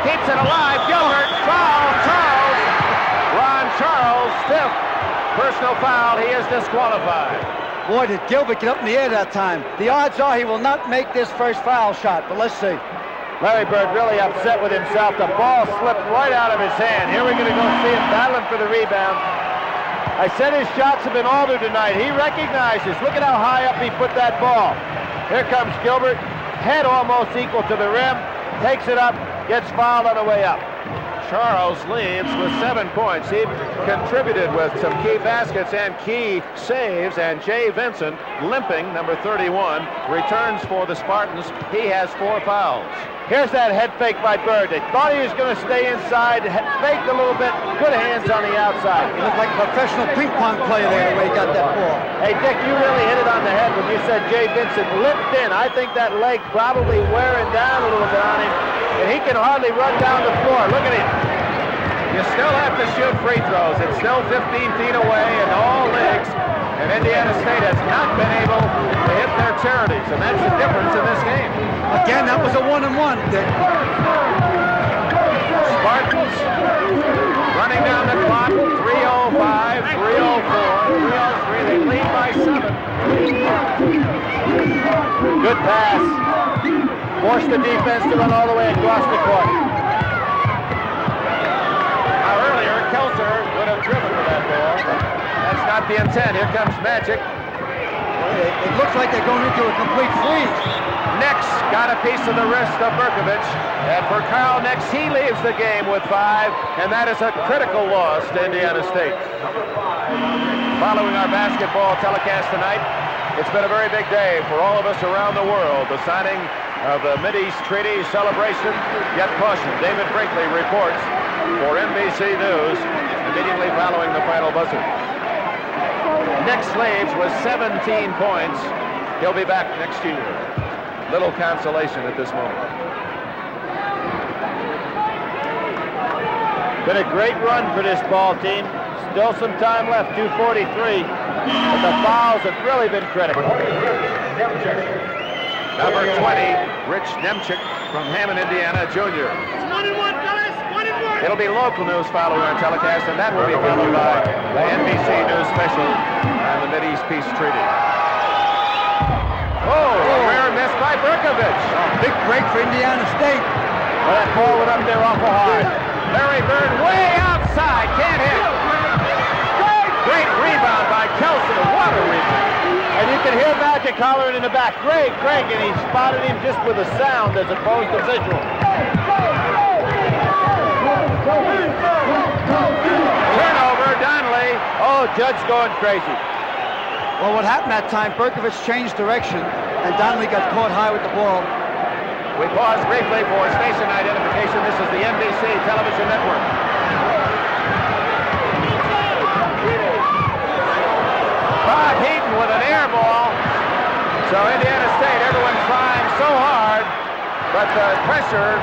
keeps it alive. Gilbert, foul, Charles. Ron Charles, stiff. Personal foul. He is disqualified. Boy, did Gilbert get up in the air that time. The odds are he will not make this first foul shot, but let's see. Larry Bird really upset with himself. The ball slipped right out of his hand. Here we're going to go see him battling for the rebound. I said his shots have been altered tonight. He recognizes. Look at how high up he put that ball. Here comes Gilbert. Head almost equal to the rim. Takes it up. Gets fouled on the way up. Charles leads with 7 points. He contributed with some key baskets and key saves, and Jay Vincent, limping, number 31, returns for the Spartans. He has 4 fouls. Here's that head fake by Bird. They thought he was going to stay inside, faked a little bit, good hands on the outside. He looked like a professional ping pong player there, the way he got that ball. Hey, Dick, you really hit it on the head when you said Jay Vincent limped in. I think that leg probably wearing down a little bit on him, and he can hardly run down the floor. Look at him. You still have to shoot free throws. It's still 15 feet away in all leagues, and Indiana State has not been able to hit their charities, and that's the difference in this game. Again, that was a 1-and-1, Dick. Spartans running down the clock, 3:05, 3:04, 3:03. They lead by 7. Good pass. Forced the defense to run all the way across the court. Now earlier, Kelser would have driven to that ball. That's not the intent. Here comes Magic. It looks like they're going into a complete freeze. Nix got a piece of the wrist of Berkovich. And for Carl Nix, he leaves the game with 5, and that is a critical loss to Indiana State. Following our basketball telecast tonight, it's been a very big day for all of us around the world. The signing of the Mideast Treaty celebration, yet caution. David Brinkley reports for NBC News immediately following the final buzzer. Nix leaves with 17 points. He'll be back next year. Little consolation at this moment. Been a great run for this ball team. Still some time left, 2:43. But the fouls have really been critical. Number 20, Rich Nemchik from Hammond, Indiana, Jr. It's 1-and-1, guys. 1-and-1. It'll be local news following our telecast, and that will be followed by the NBC News special on the Mideast Peace Treaty. Oh, a rare miss by Berkovich. Big break for Indiana State. Well, that ball went up there awful hard. Larry Bird way outside, can't hit. Great rebound by Kelser. What a rebound. And you can hear Magic hollering in the back, Greg, Greg, and he spotted him just with a sound as opposed to visual. Turnover, Donnelly. Oh, Jud's going crazy. Well, what happened that time, Berkovich changed direction, and Donnelly got caught high with the ball. We pause briefly for station identification. This is the NBC television network. Bob Heaton with an air ball. So Indiana State, everyone trying so hard, but the pressure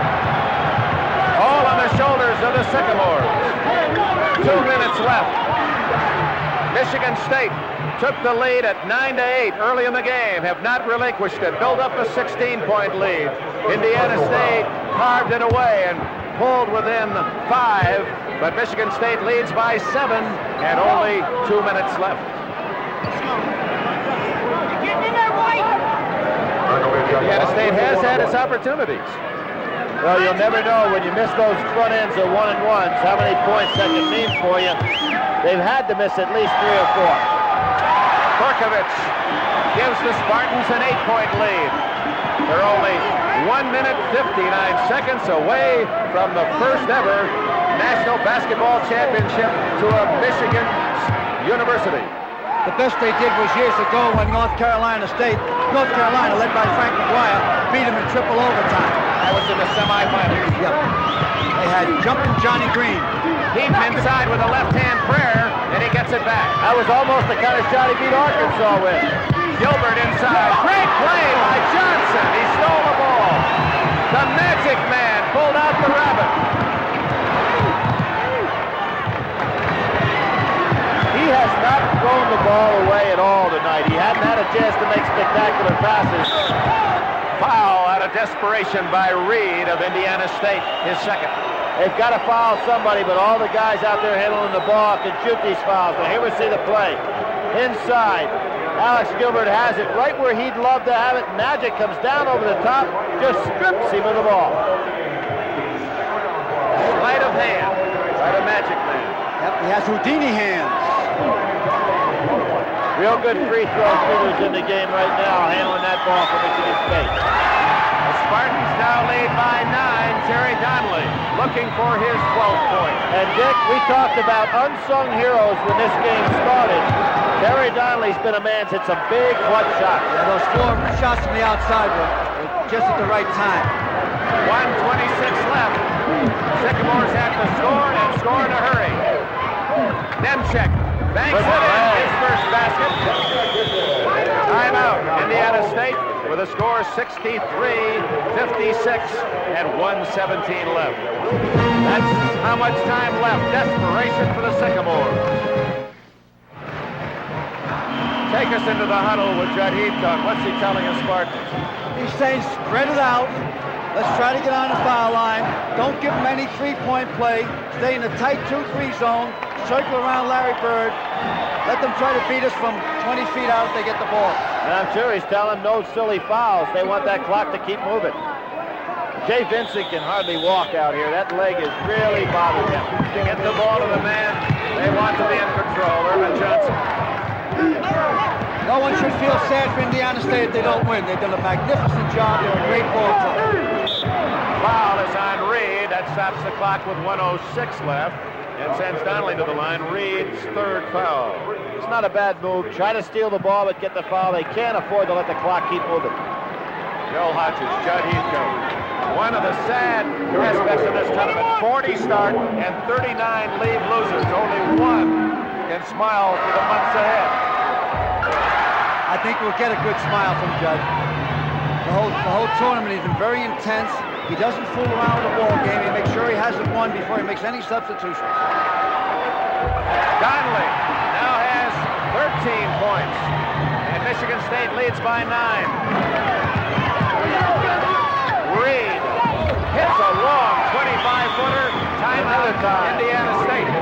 all on the shoulders of the Sycamores. 2 minutes left. Michigan State took the lead at 9-8 early in the game, have not relinquished it, built up a 16-point lead. Indiana State carved it away and pulled within 5, but Michigan State leads by 7 and only 2 minutes left. Indiana State has had its opportunities. Well, you'll never know when you miss those front ends of 1-and-1s how many points that can mean for you. They've had to miss at least 3 or 4. Berkovich gives the Spartans an 8-point lead. They're only 1 minute 59 seconds away from the first ever National Basketball Championship to a Michigan university. The best they did was years ago when North Carolina, led by Frank McGuire, beat them in triple overtime. That was in the semifinals. Yep. They had Jumpin' Johnny Green. Heaton inside with a left-hand prayer, and he gets it back. That was almost the kind of shot he beat Arkansas with. Gilbert inside. Great play by Johnson. He stole the ball. The Magic Man pulled out the rabbit. He has not thrown the ball away at all tonight. He hadn't had a chance to make spectacular passes. Foul out of desperation by Reed of Indiana State, his second. They've got to foul somebody, but all the guys out there handling the ball can shoot these fouls. But here we see the play. Inside. Alex Gilbert has it right where he'd love to have it. Magic comes down over the top, just strips him of the ball. Sleight of hand by the Magic Man. Yep, he has Houdini hands. Real good free throw shooters in the game right now, handling that ball for Michigan State. The Spartans now lead by 9. Terry Donnelly looking for his 12th point. And Dick, we talked about unsung heroes when this game started. Terry Donnelly's been a man that's hit some big clutch shots. Yeah, those 4 shots from the outside were just at the right time. 1:26 left. Sycamores have to score and score in a hurry. Nemchek banks it in, his first basket. Timeout, Indiana State with a score 63-56 and 1:17 left. That's how much time left. Desperation for the Sycamores. Take us into the huddle with Jud Heathcote. What's he telling us, Spartans? He's saying spread it out. Let's try to get on the foul line. Don't give them any three-point play. Stay in the tight 2-3 zone. Circle around Larry Bird. Let them try to beat us from 20 feet out if they get the ball. And I'm sure he's telling them no silly fouls. They want that clock to keep moving. Jay Vincent can hardly walk out here. That leg is really bothering him. To get the ball to the man, they want to be in control. Earvin Johnson. No one should feel sad for Indiana State if they don't win. They've done a magnificent job. They're a great ball club. Foul is on Reed. That stops the clock with 1:06 left and sends Donnelly to the line. Reed's third foul. It's not a bad move. Try to steal the ball but get the foul. They can't afford to let the clock keep moving. Bill Hodges, Jud Heathcote. One of the sad aspects of this tournament. 40 start and 39 leave losers. Only one can smile for the months ahead. I think we'll get a good smile from Jud. The whole tournament, he's been very intense. He doesn't fool around with the ball game. He makes sure he hasn't won before he makes any substitutions. Donnelly now has 13 points, and Michigan State leads by 9. Reed hits a long 25-footer. Timeout, Indiana State.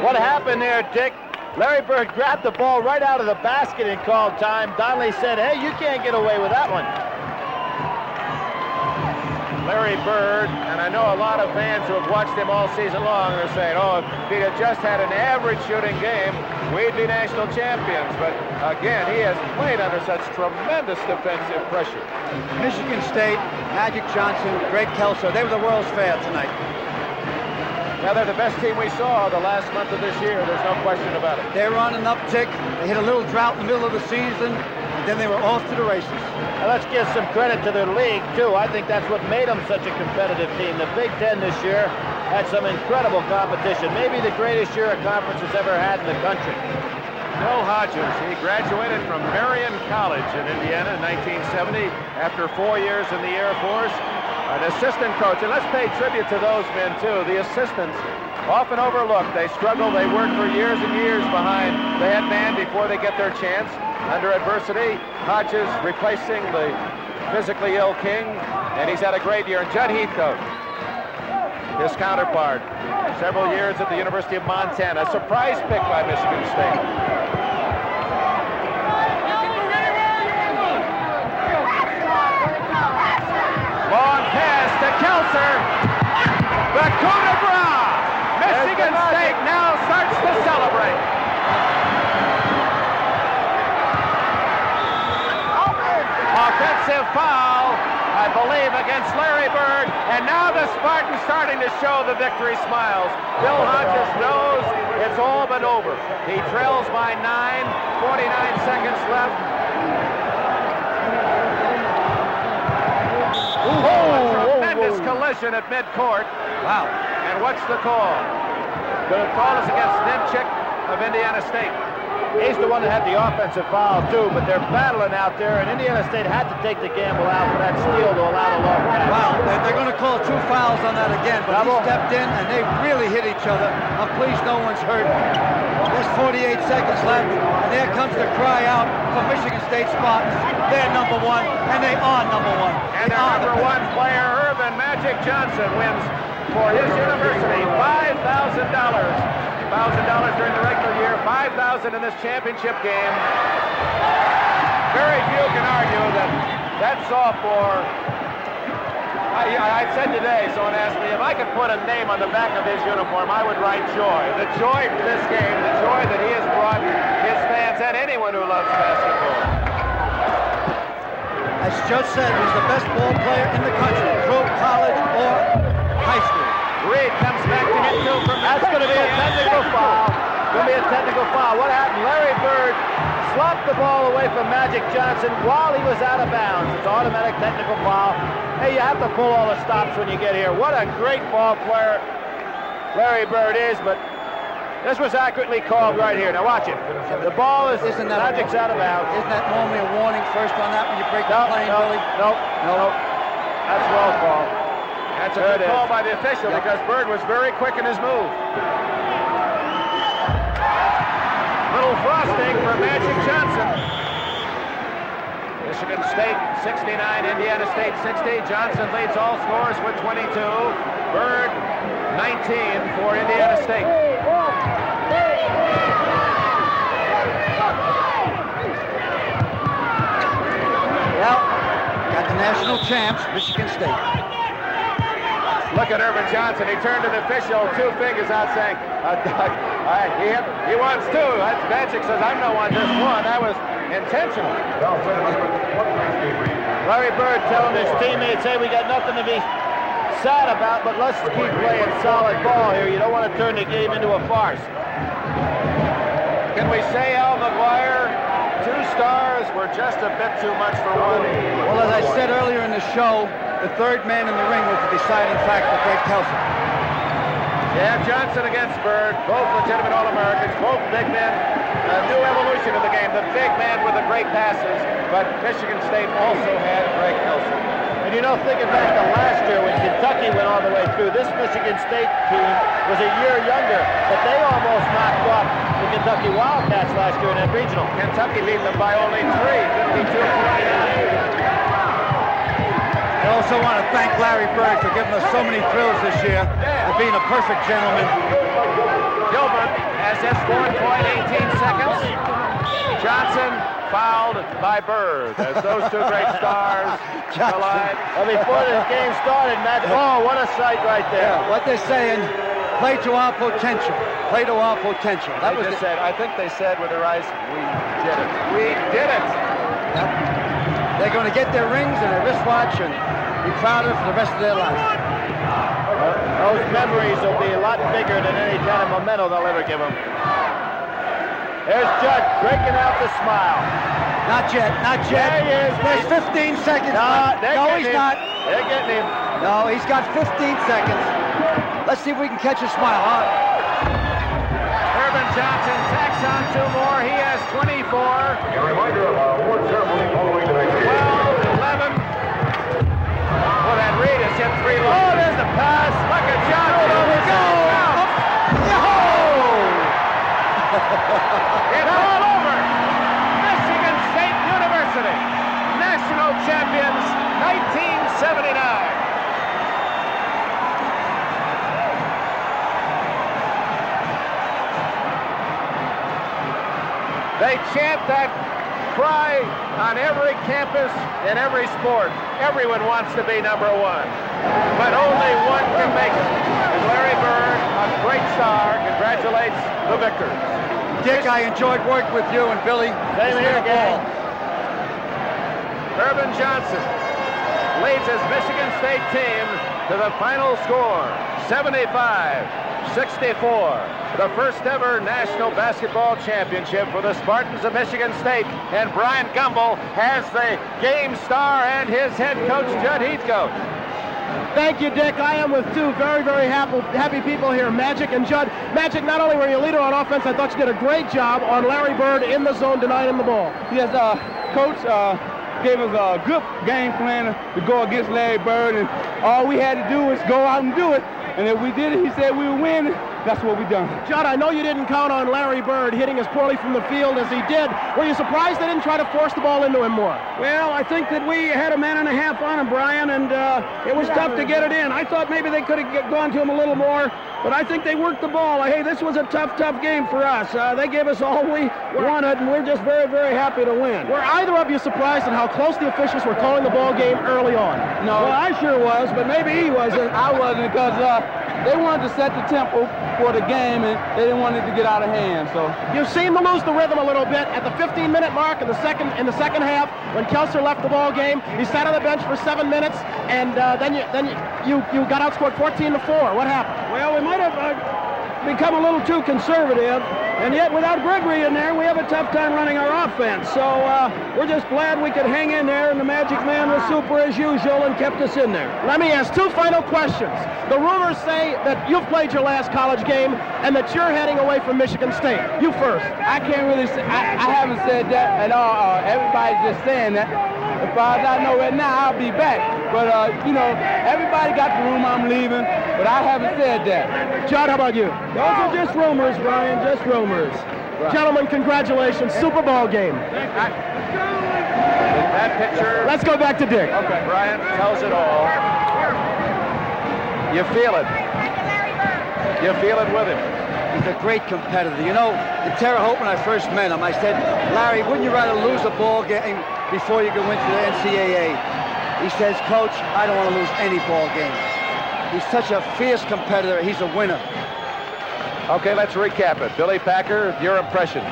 What happened there, Dick? Larry Bird grabbed the ball right out of the basket and called time. Donnelly said, hey, you can't get away with that one. Larry Bird, and I know a lot of fans who have watched him all season long are saying, oh, if he'd have just had an average shooting game, we'd be national champions. But again, he has played under such tremendous defensive pressure. Michigan State, Magic Johnson, Greg Kelso, they were the World's Fair tonight. Now, they're the best team we saw the last month of this year. There's no question about it. They were on an uptick. They hit a little drought in the middle of the season, and then they were off to the races. Now let's give some credit to their league, too. I think that's what made them such a competitive team. The Big Ten this year had some incredible competition. Maybe the greatest year a conference has ever had in the country. Bill Hodges, he graduated from Marion College in Indiana in 1970 after 4 years in the Air Force. An assistant coach, and let's pay tribute to those men too. The assistants, often overlooked. They struggle, they work for years and years behind the head man before they get their chance. Under adversity, Hodges replacing the physically ill King, and he's had a great year. And Jud Heathcote, his counterpart, several years at the University of Montana. A surprise pick by Michigan State. Long pass to Kelser. The coup de grace. Michigan State now starts to celebrate. Offensive foul, I believe, against Larry Bird. And now the Spartans starting to show the victory smiles. Bill Hodges knows it's all but over. He trails by 9, 49 seconds left. Tremendous collision at midcourt. Wow. And what's the call? The call is against Nemchek of Indiana State. He's the one that had the offensive foul, too, but they're battling out there, and Indiana State had to take the gamble out for that steal to allow the long pass. Wow, they're going to call 2 fouls on that again, but Double. he stepped in, and they really hit each other. I'm pleased no one's hurt. There's 48 seconds left, and there comes the cry out from Michigan State Spartans. They're number 1, and they are number 1. And our number 1 player, Earvin Magic Johnson, wins for his university $5,000. $1,000 during the regular year, $5,000 in this championship game. Very few can argue that that sophomore, I said today, someone asked me if I could put a name on the back of his uniform, I would write joy. The joy for this game, the joy that he has brought his fans and anyone who loves basketball. As Judge said, he's the best ball player in the country, pro, college, or high school. Reed comes back to hit 2 from That's going to be a technical foul. Going to be a technical foul. What happened? Larry Bird Slopped the ball away from Magic Johnson while he was out of bounds. It's automatic technical foul. Hey, you have to pull all the stops when you get here. What a great ball player Larry Bird is, but this was accurately called right here. Now watch it. The ball is, Magic's out of bounds. Isn't that normally a warning first on that when you break the plane, Billy? No. That's well called. That's a good call by the official because Bird was very quick in his move. Little frosting for Magic Johnson. Michigan State 69, Indiana State 60. Johnson leads all scores with 22. Bird 19 for Indiana State. Well, got the national champs, Michigan State. Look at Earvin Johnson. He turned to the official, two fingers out saying, he wants two. Magic says, I'm no one, just one. That was intentional. Larry Bird telling his teammates, hey, we got nothing to be sad about, but let's keep playing solid ball here. You don't want to turn the game into a farce. Can we say, Al McGuire, 2 stars were just a bit too much for one? Well, as I said earlier in the show, the third man in the ring was the deciding factor for Greg Kelso. You have Johnson against Bird, both legitimate All-Americans, both big men. A new evolution of the game. The big man with the great passes, but Michigan State also had Greg Kelso. And you know, thinking back to last year when Kentucky went all the way through, this Michigan State team was a year younger, but they almost knocked off the Kentucky Wildcats last year in that regional. Kentucky beat them by only 3, 52-49. I also want to thank Larry Bird for giving us so many thrills this year and being a perfect gentleman. Gilbert has just scored point, 18 seconds. Johnson fouled by Bird as those two great stars collide. Well, before this game started, Matt, oh, what a sight right there. Yeah, what they're saying, play to our potential. Play to our potential. That was said. I think they said with their eyes, we did it. We did it. Yep. They're going to get their rings and their wristwatch and be proud of it for the rest of their life. Those memories will be a lot bigger than any kind of memento they'll ever give them. There's Jud breaking out the smile. Not yet, not yet. There he is. There's 15 seconds. No, he's not. They're getting him. No, he's got 15 seconds. Let's see if we can catch a smile. Earvin Johnson tacks on 2 more. He has 24. A reminder of our award ceremony following the 12, 11. Well, that Reed has hit 3 low. Oh, there's the pass. Look at Johnson. There we go. It's all over. Michigan State University, national champions, 1979. They chant that cry on every campus in every sport. Everyone wants to be number 1, but only one can make it. And Larry Bird, a great star, congratulates the victors. Dick, I enjoyed working with you and Billy. Same here, gang. Earvin Johnson leads his Michigan State team to the final score, 75-64. The first ever national basketball championship for the Spartans of Michigan State. And Brian Gumbel has the game star and his head coach, Jud Heathcote. Thank you, Dick. I am with 2 very, very happy people here, Magic and Jud. Magic, not only were you a leader on offense, I thought you did a great job on Larry Bird in the zone, denying him the ball. Yes, Coach gave us a good game plan to go against Larry Bird, and all we had to do was go out and do it. And if we did it, he said we would win. That's what we done. Jud, I know you didn't count on Larry Bird hitting as poorly from the field as he did. Were you surprised they didn't try to force the ball into him more? Well, I think that we had a man and a half on him, Brian, and it was tough to get it in. I thought maybe they could have gone to him a little more, but I think they worked the ball. Hey, this was a tough game for us. They gave us all we wanted, and we're just very, very happy to win. Were either of you surprised at how close the officials were calling the ball game early on? No. Well, I sure was, but maybe he wasn't. I wasn't, because they wanted to set the tempo for the game, and they didn't want it to get out of hand. So you seemed to lose the rhythm a little bit at the 15-minute mark in the second half when Kelso left the ball game. He sat on the bench for 7 minutes, and then you got outscored 14-4. What happened? Well, we might have become a little too conservative, and yet without Gregory in there, we have a tough time running our offense. So we're just glad we could hang in there, and the Magic Man was super as usual and kept us in there. Let me ask two final questions. The rumors say that you've played your last college game and that you're heading away from Michigan State. You first. I can't really say, I haven't said that at all. Everybody's just saying that. As far as I know right now, I'll be back. But, you know, everybody got the rumor I'm leaving, but I haven't said that. Jud, how about you? Those are just rumors, Brian, just rumors. Right. Gentlemen, congratulations. Super Bowl game. That picture. Let's go back to Dick. Okay, Brian tells it all. You feel it. You feel it with him. He's a great competitor. You know, in Terre Haute, when I first met him, I said, Larry, wouldn't you rather lose a ball game before you go into the NCAA? He says, Coach, I don't want to lose any ball game. He's such a fierce competitor. He's a winner. Okay, let's recap it. Billy Packer, your impressions.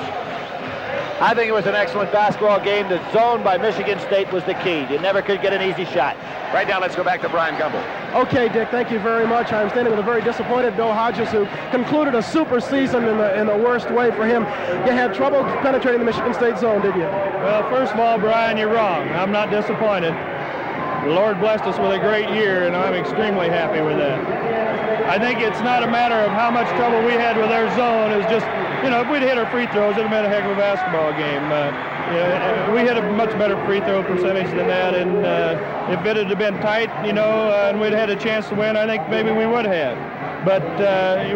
I think it was an excellent basketball game. The zone by Michigan State was the key. You never could get an easy shot. Right now, let's go back to Brian Gumbel. Okay, Dick, thank you very much. I'm standing with a very disappointed Bill Hodges, who concluded a super season in the worst way for him. You had trouble penetrating the Michigan State zone, did you? Well, first of all, Brian, you're wrong. I'm not disappointed. The Lord blessed us with a great year, and I'm extremely happy with that. I think it's not a matter of how much trouble we had with their zone. It's just, you know, if we'd hit our free throws, it'd have been a heck of a basketball game. We hit a much better free throw percentage than that, and if it had been tight, you know, and we'd had a chance to win, I think maybe we would have. But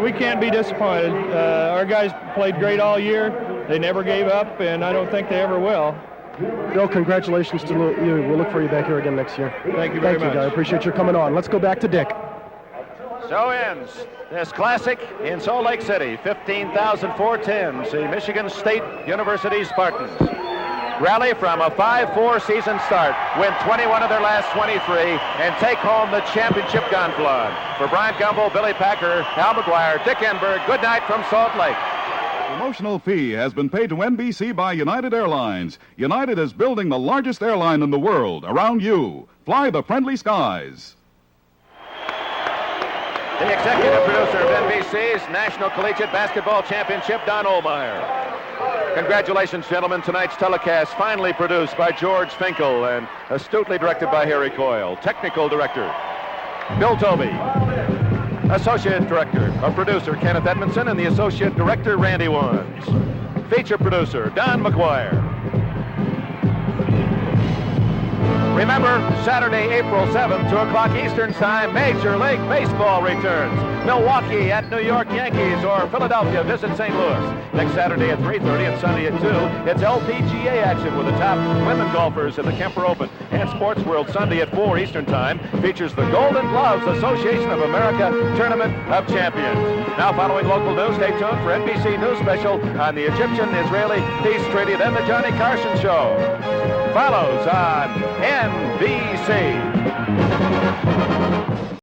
we can't be disappointed. Our guys played great all year. They never gave up, and I don't think they ever will. Bill, congratulations to you. We'll look for you back here again next year. Thank you very much. I appreciate your coming on. Let's go back to Dick. So ends this classic in Salt Lake City. 15,410. See Michigan State University Spartans rally from a 5-4 season start, win 21 of their last 23, and take home the championship gonfalon. For Brian Gumbel, Billy Packer, Al McGuire, Dick Enberg, good night from Salt Lake. Promotional fee has been paid to NBC by United Airlines. United is building the largest airline in the world around you. Fly the friendly skies. The executive producer of NBC's National Collegiate Basketball Championship, Don Ohlmeyer. Congratulations, gentlemen. Tonight's telecast finally produced by George Finkel and astutely directed by Harry Coyle. Technical director, Bill Tobey. Associate director, producer, Kenneth Edmondson, and the associate director, Randy Wands. Feature producer, Don McGuire. Remember, Saturday, April 7th, 2 o'clock Eastern Time, Major League Baseball returns. Milwaukee at New York Yankees, or Philadelphia visit St. Louis. Next Saturday at 3:30 and Sunday at 2, it's LPGA action with the top women golfers at the Kemper Open. And Sports World Sunday at 4 Eastern Time features the Golden Gloves Association of America Tournament of Champions. Now, following local news, stay tuned for NBC News Special on the Egyptian-Israeli Peace Treaty, then the Johnny Carson Show. Follows on NBC.